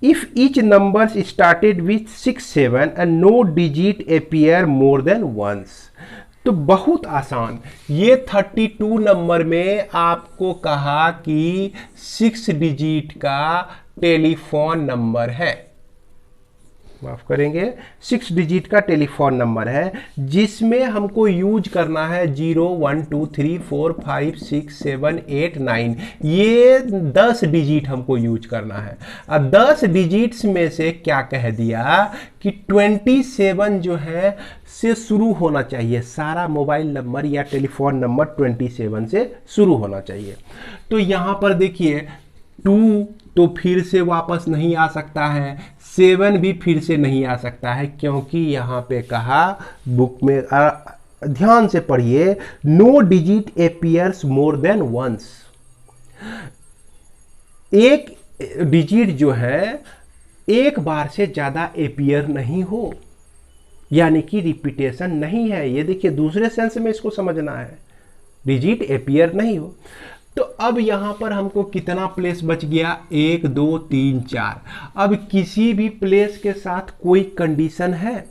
S1: if each numbers started with 6 7 and no digit appear more than once। तो बहुत आसान, ये 32 नंबर में आपको कहा कि 6 डिजिट का टेलीफोन नंबर है, माफ करेंगे 6 डिजिट का टेलीफोन नंबर है, जिसमें हमको यूज करना है 0 1 2 3 4 5 6 7 8 9। ये 10 डिजिट हमको यूज करना है। अब 10 डिजिट्स में से क्या कह दिया कि 27 जो है से शुरू होना चाहिए, सारा मोबाइल नंबर या टेलीफोन नंबर 27 से शुरू होना चाहिए। तो यहां पर देखिए 2 तो फिर से वापस नहीं आ सकता है, 7 भी फिर से नहीं आ सकता है, क्योंकि यहां पे कहा बुक में ध्यान से पढ़िए, no digit appears more than once. एक डिजिट जो है एक बार से ज्यादा एपियर नहीं हो, यानी कि रिपीटेशन नहीं है। ये देखिए दूसरे सेंस में इसको समझना है, डिजिट एपियर नहीं हो। तो अब यहां पर हमको कितना प्लेस बच गया? 1 2 3 4। अब किसी भी प्लेस के साथ कोई कंडीशन है?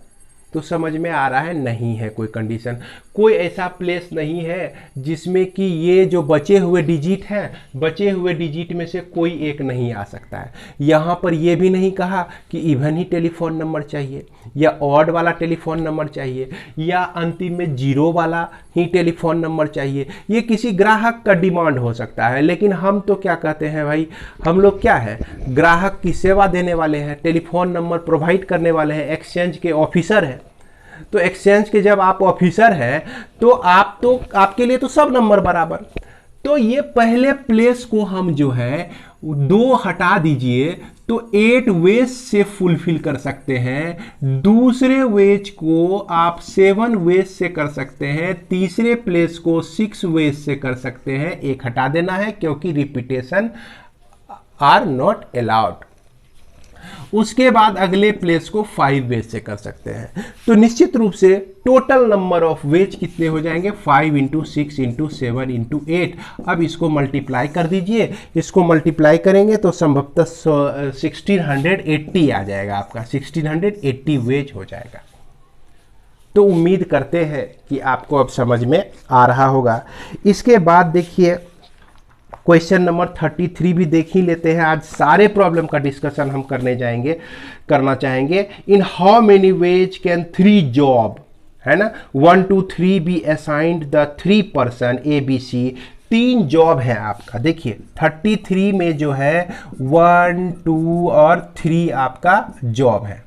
S1: तो समझ में आ रहा है नहीं है कोई कंडीशन। कोई ऐसा प्लेस नहीं है जिसमें कि ये जो बचे हुए डिजिट हैं, बचे हुए डिजिट में से कोई एक नहीं आ सकता है। यहाँ पर ये भी नहीं कहा कि इवन ही टेलीफोन नंबर चाहिए या ऑड वाला टेलीफोन नंबर चाहिए या अंतिम में 0 वाला ही टेलीफोन नंबर चाहिए। ये किसी ग्राहक का डिमांड हो सकता है, लेकिन हम तो क्या कहते हैं भाई, हम लोग क्या है, ग्राहक की सेवा देने वाले हैं, टेलीफोन नंबर प्रोवाइड करने वाले हैं, एक्सचेंज के ऑफिसर हैं। तो एक्सचेंज के जब आप ऑफिसर हैं तो आपके लिए तो सब नंबर बराबर। तो ये पहले प्लेस को हम जो है 2 हटा दीजिए तो 8 वेज से फुलफिल कर सकते हैं। दूसरे वेज को आप 7 वेज से कर सकते हैं। तीसरे प्लेस को 6 वेज से कर सकते हैं। एक हटा देना है क्योंकि रिपीटेशन आर नॉट अलाउड। उसके बाद अगले प्लेस को 5 वेज से कर सकते हैं। तो निश्चित रूप से टोटल नंबर ऑफ वेज कितने हो जाएंगे? 5 × 6 × 7 × 8। अब इसको मल्टीप्लाई कर दीजिए। इसको मल्टीप्लाई करेंगे तो संभवतः 1680 आ जाएगा आपका, 1680 वेज हो जाएगा। तो उम्मीद करते हैं कि आपको अब समझ में आ रहा होगा। इसके बाद देखिए क्वेश्चन नंबर 33 भी देख ही लेते हैं। आज सारे प्रॉब्लम का डिस्कशन हम करना चाहेंगे। In how many ways can 3 job, है ना, 1 2 3 be assigned the 3 person ABC। 3 job है आपका। देखिए 33 में जो है 1 2 और 3 आपका जॉब है।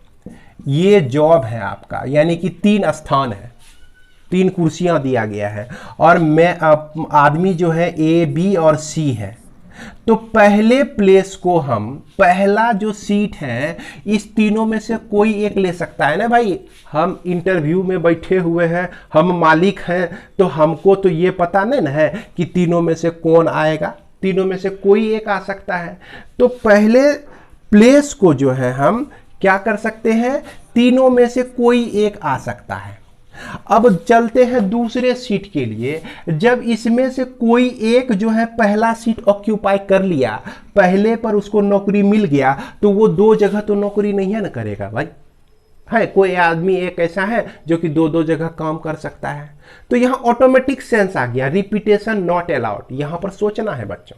S1: ये जॉब है आपका, यानी कि 3 स्थान है, 3 कुर्सियां दिया गया है और मैं आदमी जो है A B और C है। तो पहले प्लेस को हम, पहला जो सीट है, इस तीनों में से कोई एक ले सकता है ना भाई। हम इंटरव्यू में बैठे हुए हैं, हम मालिक हैं, तो हमको तो ये पता नहीं ना है कि तीनों में से कौन आएगा। तीनों में से कोई एक आ सकता है। तो पहले प्लेस को जो है हम क्या कर सकते हैं, तीनों में से कोई एक आ सकता है। अब चलते हैं दूसरे सीट के लिए। जब इसमें से कोई एक जो है पहला सीट ऑक्यूपाई कर लिया, पहले पर उसको नौकरी मिल गया, तो वो दो जगह तो नौकरी नहीं है ना करेगा भाई। है कोई आदमी एक ऐसा है जो कि दो दो जगह काम कर सकता है। तो यहाँ ऑटोमेटिक सेंस आ गया, रिपीटेशन नॉट अलाउड। यहाँ पर सोचना है बच्चों,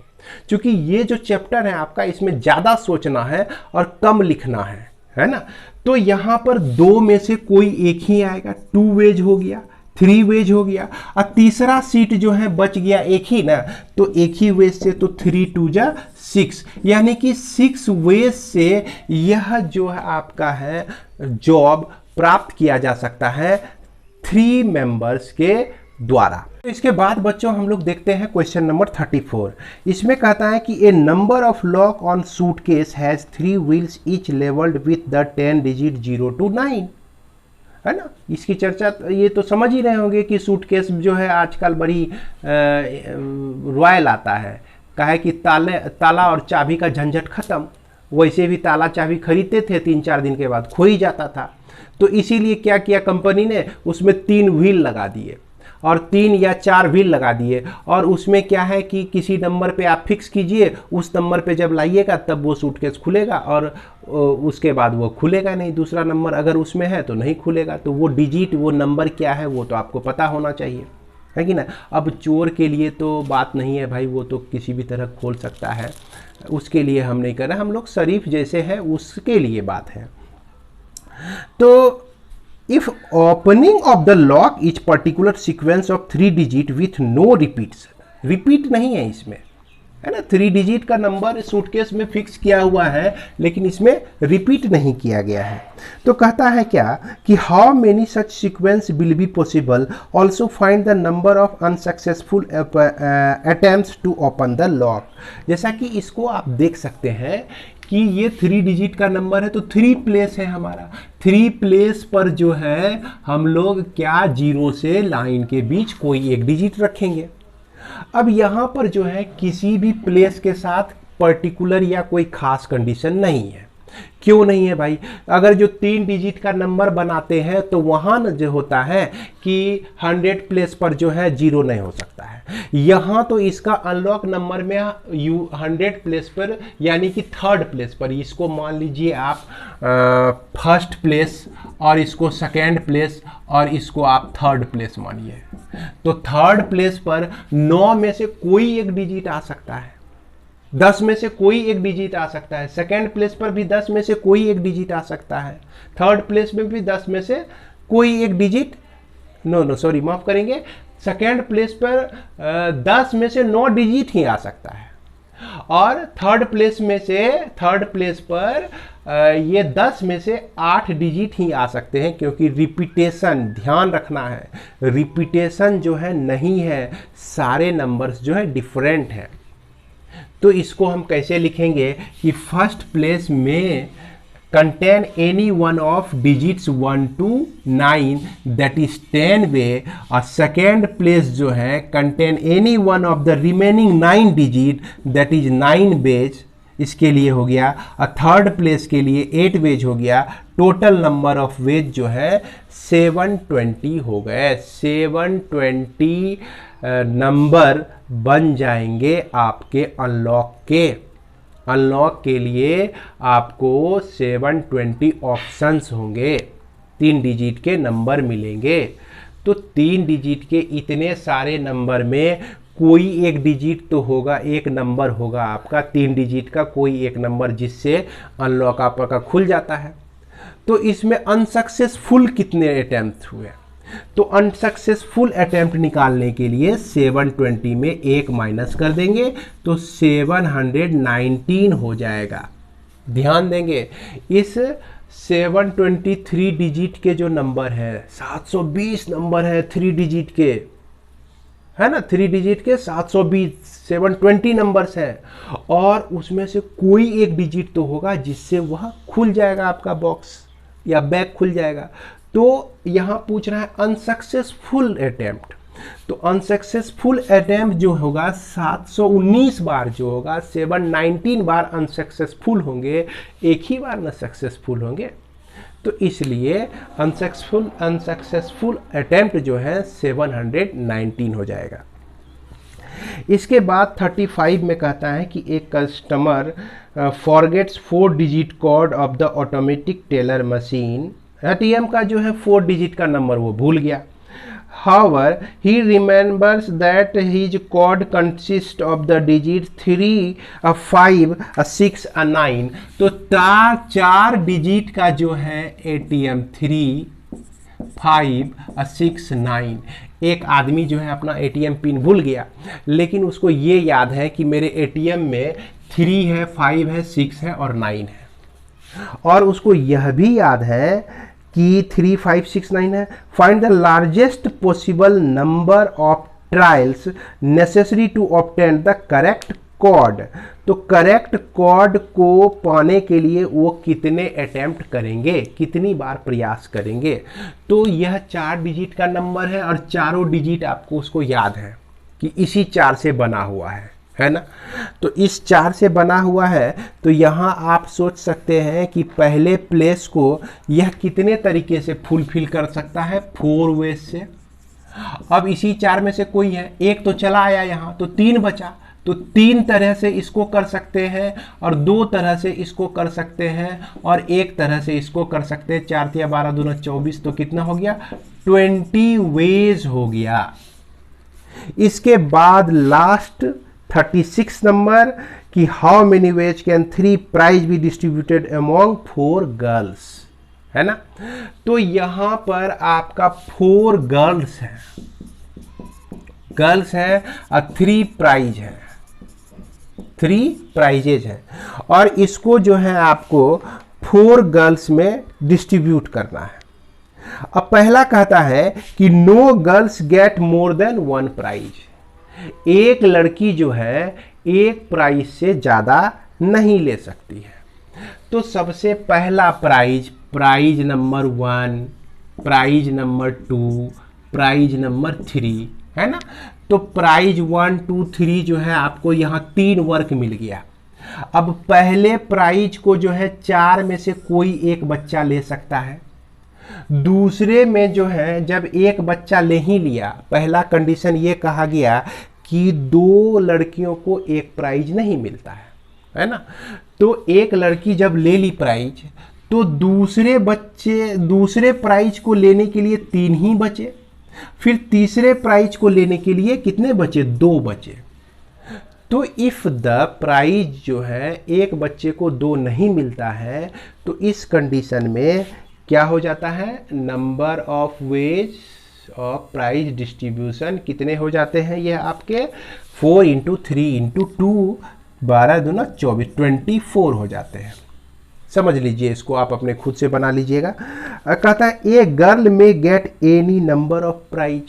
S1: क्योंकि ये जो चैप्टर है आपका, इसमें ज़्यादा सोचना है और कम लिखना है ना। तो यहाँ पर दो में से कोई एक ही आएगा, 2 वेज हो गया, 3 वेज हो गया, और तीसरा सीट जो है बच गया एक ही ना, तो एक ही वेज से तो 3 2 जा 6, यानी कि 6 वेज से यह जो है आपका है जॉब प्राप्त किया जा सकता है 3 मेंबर्स के द्वारा। तो इसके बाद बच्चों हम लोग देखते हैं क्वेश्चन नंबर 34। इसमें कहता है कि a number of lock on suitcase has 3 wheels each levelled with the 10 digit 0 to 9, है ना। इसकी चर्चा ये तो समझ ही रहे होंगे कि सूटकेस जो है आजकल बड़ी रॉयल आता है, कहे कि ताला और चाबी का झंझट खत्म। वैसे भी ताला चाबी खरीदते थे, 3-4 दिन के बाद खो ही जाता था। तो इसीलिए क्या किया कंपनी ने, उसमें 3 व्हील लगा दिए, और 3 या 4 व्हील लगा दिए। और उसमें क्या है कि किसी नंबर पे आप फिक्स कीजिए, उस नंबर पे जब लाइएगा तब वो सूटकेस खुलेगा, और उसके बाद वो खुलेगा नहीं। दूसरा नंबर अगर उसमें है तो नहीं खुलेगा। तो वो डिजिट, वो नंबर क्या है वो तो आपको पता होना चाहिए, है कि ना। अब चोर के लिए तो बात नहीं है भाई, वो तो किसी भी तरह खोल सकता है, उसके लिए हम नहीं कर रहे। हम लोग शरीफ जैसे हैं उसके लिए बात है। तो if opening of the lock is particular sequence of 3 digit with no repeats, repeat नहीं है इसमें, है ना। 3 डिजिट का नंबर सूटकेस में फिक्स किया हुआ है, लेकिन इसमें रिपीट नहीं किया गया है। तो कहता है क्या कि how many such sequence will be possible, also find the number of unsuccessful attempts to open the lock. जैसा कि इसको आप देख सकते हैं कि ये 3 डिजिट का नंबर है, तो 3 प्लेस है हमारा। 3 प्लेस पर जो है हम लोग क्या 0 से लाइन के बीच कोई एक डिजिट रखेंगे। अब यहाँ पर जो है किसी भी प्लेस के साथ पर्टिकुलर या कोई खास कंडीशन नहीं है। क्यों नहीं है भाई? अगर जो 3 डिजिट का नंबर बनाते हैं तो वहाँ न जो होता है कि 100 प्लेस पर जो है 0 नहीं हो सकता है। यहाँ तो इसका अनलॉक नंबर में 100 प्लेस पर, यानी कि 3rd प्लेस पर, इसको मान लीजिए आप 1st प्लेस, और इसको 2nd प्लेस, और इसको आप 3rd प्लेस मानिए। तो 3rd प्लेस पर 9 में से कोई एक डिजिट आ सकता है, 10 में से कोई एक डिजिट आ सकता है। 2nd प्लेस पर भी 10 में से कोई एक डिजिट आ सकता है। 3rd प्लेस में भी 10 में से कोई एक डिजिट, सॉरी माफ करेंगे, 2nd प्लेस पर 10 में से 9 डिजिट ही आ सकता है। और 3rd प्लेस पर ये 10 में से 8 डिजिट ही आ सकते हैं, क्योंकि रिपीटेशन, ध्यान रखना है, रिपीटेशन जो है नहीं है, सारे नंबर्स जो है डिफरेंट हैं। तो इसको हम कैसे लिखेंगे कि 1st प्लेस में contain any one of digits 1 to 9 that is 10 वे, और 2nd प्लेस जो है contain any one of the remaining 9 digit that is 9 veg, इसके लिए हो गया। और 3rd प्लेस के लिए 8 वेज हो गया। टोटल नंबर ऑफ वेज जो है 720 हो गए। 720 नंबर बन जाएंगे आपके अनलॉक के लिए आपको 720 ऑप्शंस होंगे, 3 डिजिट के नंबर मिलेंगे। तो 3 डिजिट के इतने सारे नंबर में कोई एक डिजिट तो होगा, एक नंबर होगा आपका 3 डिजिट का, कोई एक नंबर जिससे अनलॉक आपका खुल जाता है। तो इसमें अनसक्सेसफुल कितने अटेम्प्ट हुए? तो अनसक्सेसफुल अटेम्प्ट निकालने के लिए 720 में 1 माइनस कर देंगे तो 719 हो जाएगा। ध्यान देंगे, इस 723 डिजिट के जो नंबर है, 720 नंबर है 3 डिजिट के, है ना, 3 डिजिट के 720, 720 नंबर्स हैं, और उसमें से कोई एक डिजिट तो होगा जिससे वह खुल जाएगा, आपका बॉक्स या बैग खुल जाएगा। तो यहाँ पूछ रहा है अनसक्सेसफुल अटेम्प्ट। तो अनसक्सेसफुल अटेम्प्ट जो होगा 719 बार जो होगा, 719 बार अनसक्सेसफुल होंगे, एक ही बार ना सक्सेसफुल होंगे। तो इसलिए अनसक्सेसफुल अटेम्प्ट जो है 719 हो जाएगा। इसके बाद 35 में कहता है कि एक customer forgets 4 digit code of the automatic teller machine. ATM का जो है 4 डिजिट का नंबर वो भूल गया। However, he remembers that his code consists of the digits 3, 5, 6, 9। तो चार डिजिट का जो है एटीएम 3, 5, 6, 9। एक आदमी जो है अपना एटीएम पिन भूल गया, लेकिन उसको ये याद है कि मेरे एटीएम में 3 है, 5 है, 6 है और 9 है। और उसको यह भी याद है कि 3, 5, 6, 9 है। Find the largest possible number of trials necessary to obtain the correct code. तो करेक्ट कोड को पाने के लिए वो कितने अटेम्प्ट करेंगे, कितनी बार प्रयास करेंगे। तो यह 4 डिजिट का नंबर है और चारों डिजिट आपको उसको याद है कि इसी 4 से बना हुआ है ना। तो इस 4 से बना हुआ है। तो यहाँ आप सोच सकते हैं कि पहले प्लेस को यह कितने तरीके से फुलफिल कर सकता है, 4 वेज से। अब इसी 4 में से कोई है, एक तो चला आया यहाँ, तो 3 बचा। तो 3 तरह से इसको कर सकते हैं और 2 तरह से इसको कर सकते हैं और 1 तरह से इसको कर सकते हैं। 4 या 12 दूना 24, तो कितना हो गया, 20 वेज हो गया। इसके बाद लास्ट 36 नंबर कि how many ways can 3 prize be distributed among 4 girls, है ना। तो यहां पर आपका 4 गर्ल्स है और 3 प्राइज है, 3 प्राइजेज है। और इसको जो है आपको 4 गर्ल्स में डिस्ट्रीब्यूट करना है। अब पहला कहता है कि no girls get more than 1 prize. एक लड़की जो है एक प्राइज से ज्यादा नहीं ले सकती है। तो सबसे पहला prize number 1, prize number 2, prize number 3, है ना। तो प्राइज 1, 2, 3 जो है आपको यहाँ 3 वर्क मिल गया। अब पहले प्राइज को जो है 4 में से कोई एक बच्चा ले सकता है। दूसरे में जो है जब एक बच्चा ले ही लिया, पहला कंडीशन ये कहा गया कि 2 लड़कियों को एक प्राइज नहीं मिलता है ना। तो एक लड़की जब ले ली प्राइज, तो दूसरे प्राइज को लेने के लिए 3 ही बचे। फिर तीसरे प्राइज को लेने के लिए कितने बचे, 2 बचे। तो इफ द प्राइज जो है एक बच्चे को 2 नहीं मिलता है, तो इस कंडीशन में क्या हो जाता है, number of ways of prize distribution कितने हो जाते हैं, ये आपके 4 × 3 × 2, 12 दूना 24, 24 हो जाते हैं। समझ लीजिए, इसको आप अपने खुद से बना लीजिएगा। कहता है a girl may get any number of prize,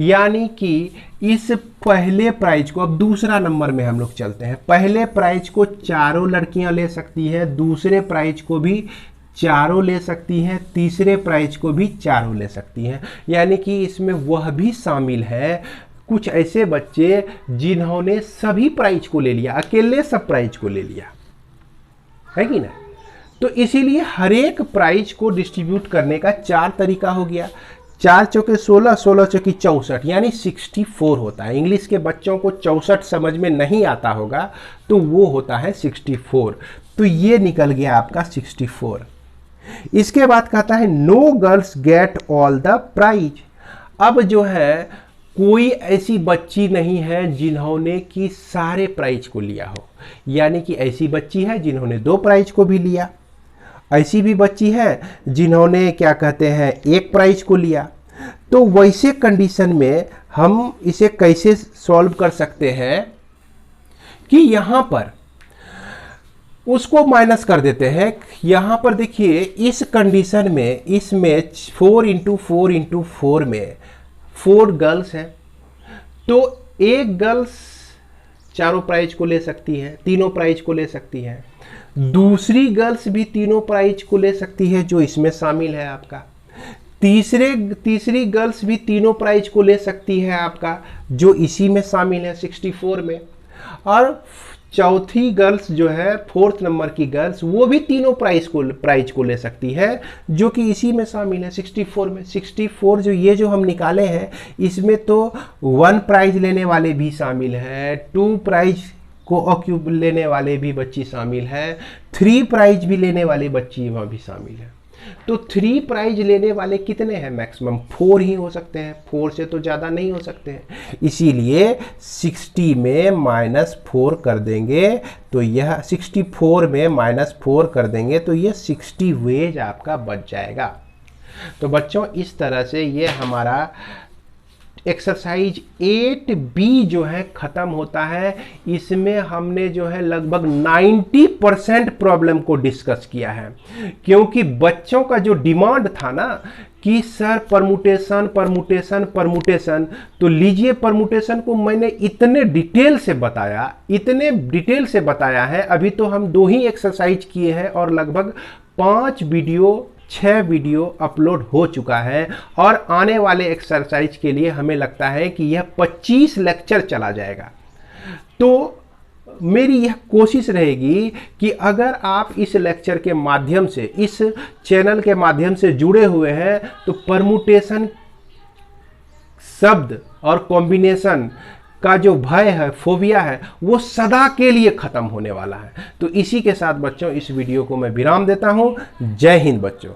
S1: यानी कि इस पहले प्राइज को, अब दूसरा नंबर में हम लोग चलते हैं। पहले प्राइज को चारों लड़कियां ले सकती हैं, दूसरे प्राइज को भी चारों ले सकती हैं, तीसरे प्राइज को भी चारों ले सकती हैं। यानी कि इसमें वह भी शामिल है कुछ ऐसे बच्चे जिन्होंने सभी प्राइज को ले लिया, अकेले सब प्राइज को ले लिया, है कि ना। तो इसीलिए हर एक प्राइज को डिस्ट्रीब्यूट करने का 4 तरीका हो गया। 4 चौके 16, 16 चौकी 64, यानी 64 होता है। इंग्लिश के बच्चों को 64 समझ में नहीं आता होगा, तो वो होता है 64। तो ये निकल गया आपका 64। इसके बाद कहता है no girls get all the prize. अब जो है कोई ऐसी बच्ची नहीं है जिन्होंने कि सारे प्राइज को लिया हो, यानी कि ऐसी बच्ची है जिन्होंने 2 प्राइज को भी लिया, ऐसी भी बच्ची है जिन्होंने क्या कहते हैं 1 प्राइज को लिया। तो वैसे कंडीशन में हम इसे कैसे सॉल्व कर सकते हैं कि यहां पर उसको माइनस कर देते हैं। यहां पर देखिए इस कंडीशन में, इसमें 4 × 4 × 4 में 4 गर्ल्स हैं, तो एक गर्ल्स चारों प्राइज को ले सकती है, तीनों प्राइज को ले सकती है। दूसरी गर्ल्स भी तीनों प्राइज को ले सकती है, जो इसमें शामिल है आपका। तीसरी गर्ल्स भी तीनों प्राइज को ले सकती है आपका, जो इसी में शामिल है 64 में। और चौथी गर्ल्स जो है, फोर्थ नंबर की गर्ल्स, वो भी तीनों प्राइज को ले सकती है, जो कि इसी में शामिल है 64 में। 64 जो ये जो हम निकाले हैं, इसमें तो 1 प्राइज लेने वाले भी शामिल है, 2 प्राइज को ऑक्यूप लेने वाले भी बच्ची शामिल है, 3 प्राइज भी लेने वाली बच्ची वहाँ भी शामिल है। तो 3 प्राइज लेने वाले कितने हैं? मैक्सिमम 4 ही हो सकते हैं, 4 से तो ज़्यादा नहीं हो सकते हैं। इसीलिए 60 में -4 कर देंगे तो यह 64 में -4 कर देंगे तो यह 60 वेज आपका बच जाएगा। तो बच्चों इस तरह से ये हमारा एक्सरसाइज 8B जो है ख़त्म होता है। इसमें हमने जो है लगभग 90% प्रॉब्लम को डिस्कस किया है, क्योंकि बच्चों का जो डिमांड था ना कि सर परमुटेशन परमुटेशन परमुटेशन, तो लीजिए परमुटेशन को मैंने इतने डिटेल से बताया है। अभी तो हम 2 ही एक्सरसाइज किए हैं और लगभग 6 वीडियो अपलोड हो चुका है, और आने वाले एक्सरसाइज के लिए हमें लगता है कि यह 25 लेक्चर चला जाएगा। तो मेरी यह कोशिश रहेगी कि अगर आप इस लेक्चर के माध्यम से, इस चैनल के माध्यम से जुड़े हुए हैं, तो परमुटेशन शब्द और कॉम्बिनेशन का जो भय है, फोबिया है, वो सदा के लिए खत्म होने वाला है। तो इसी के साथ बच्चों इस वीडियो को मैं विराम देता हूं। जय हिंद बच्चों।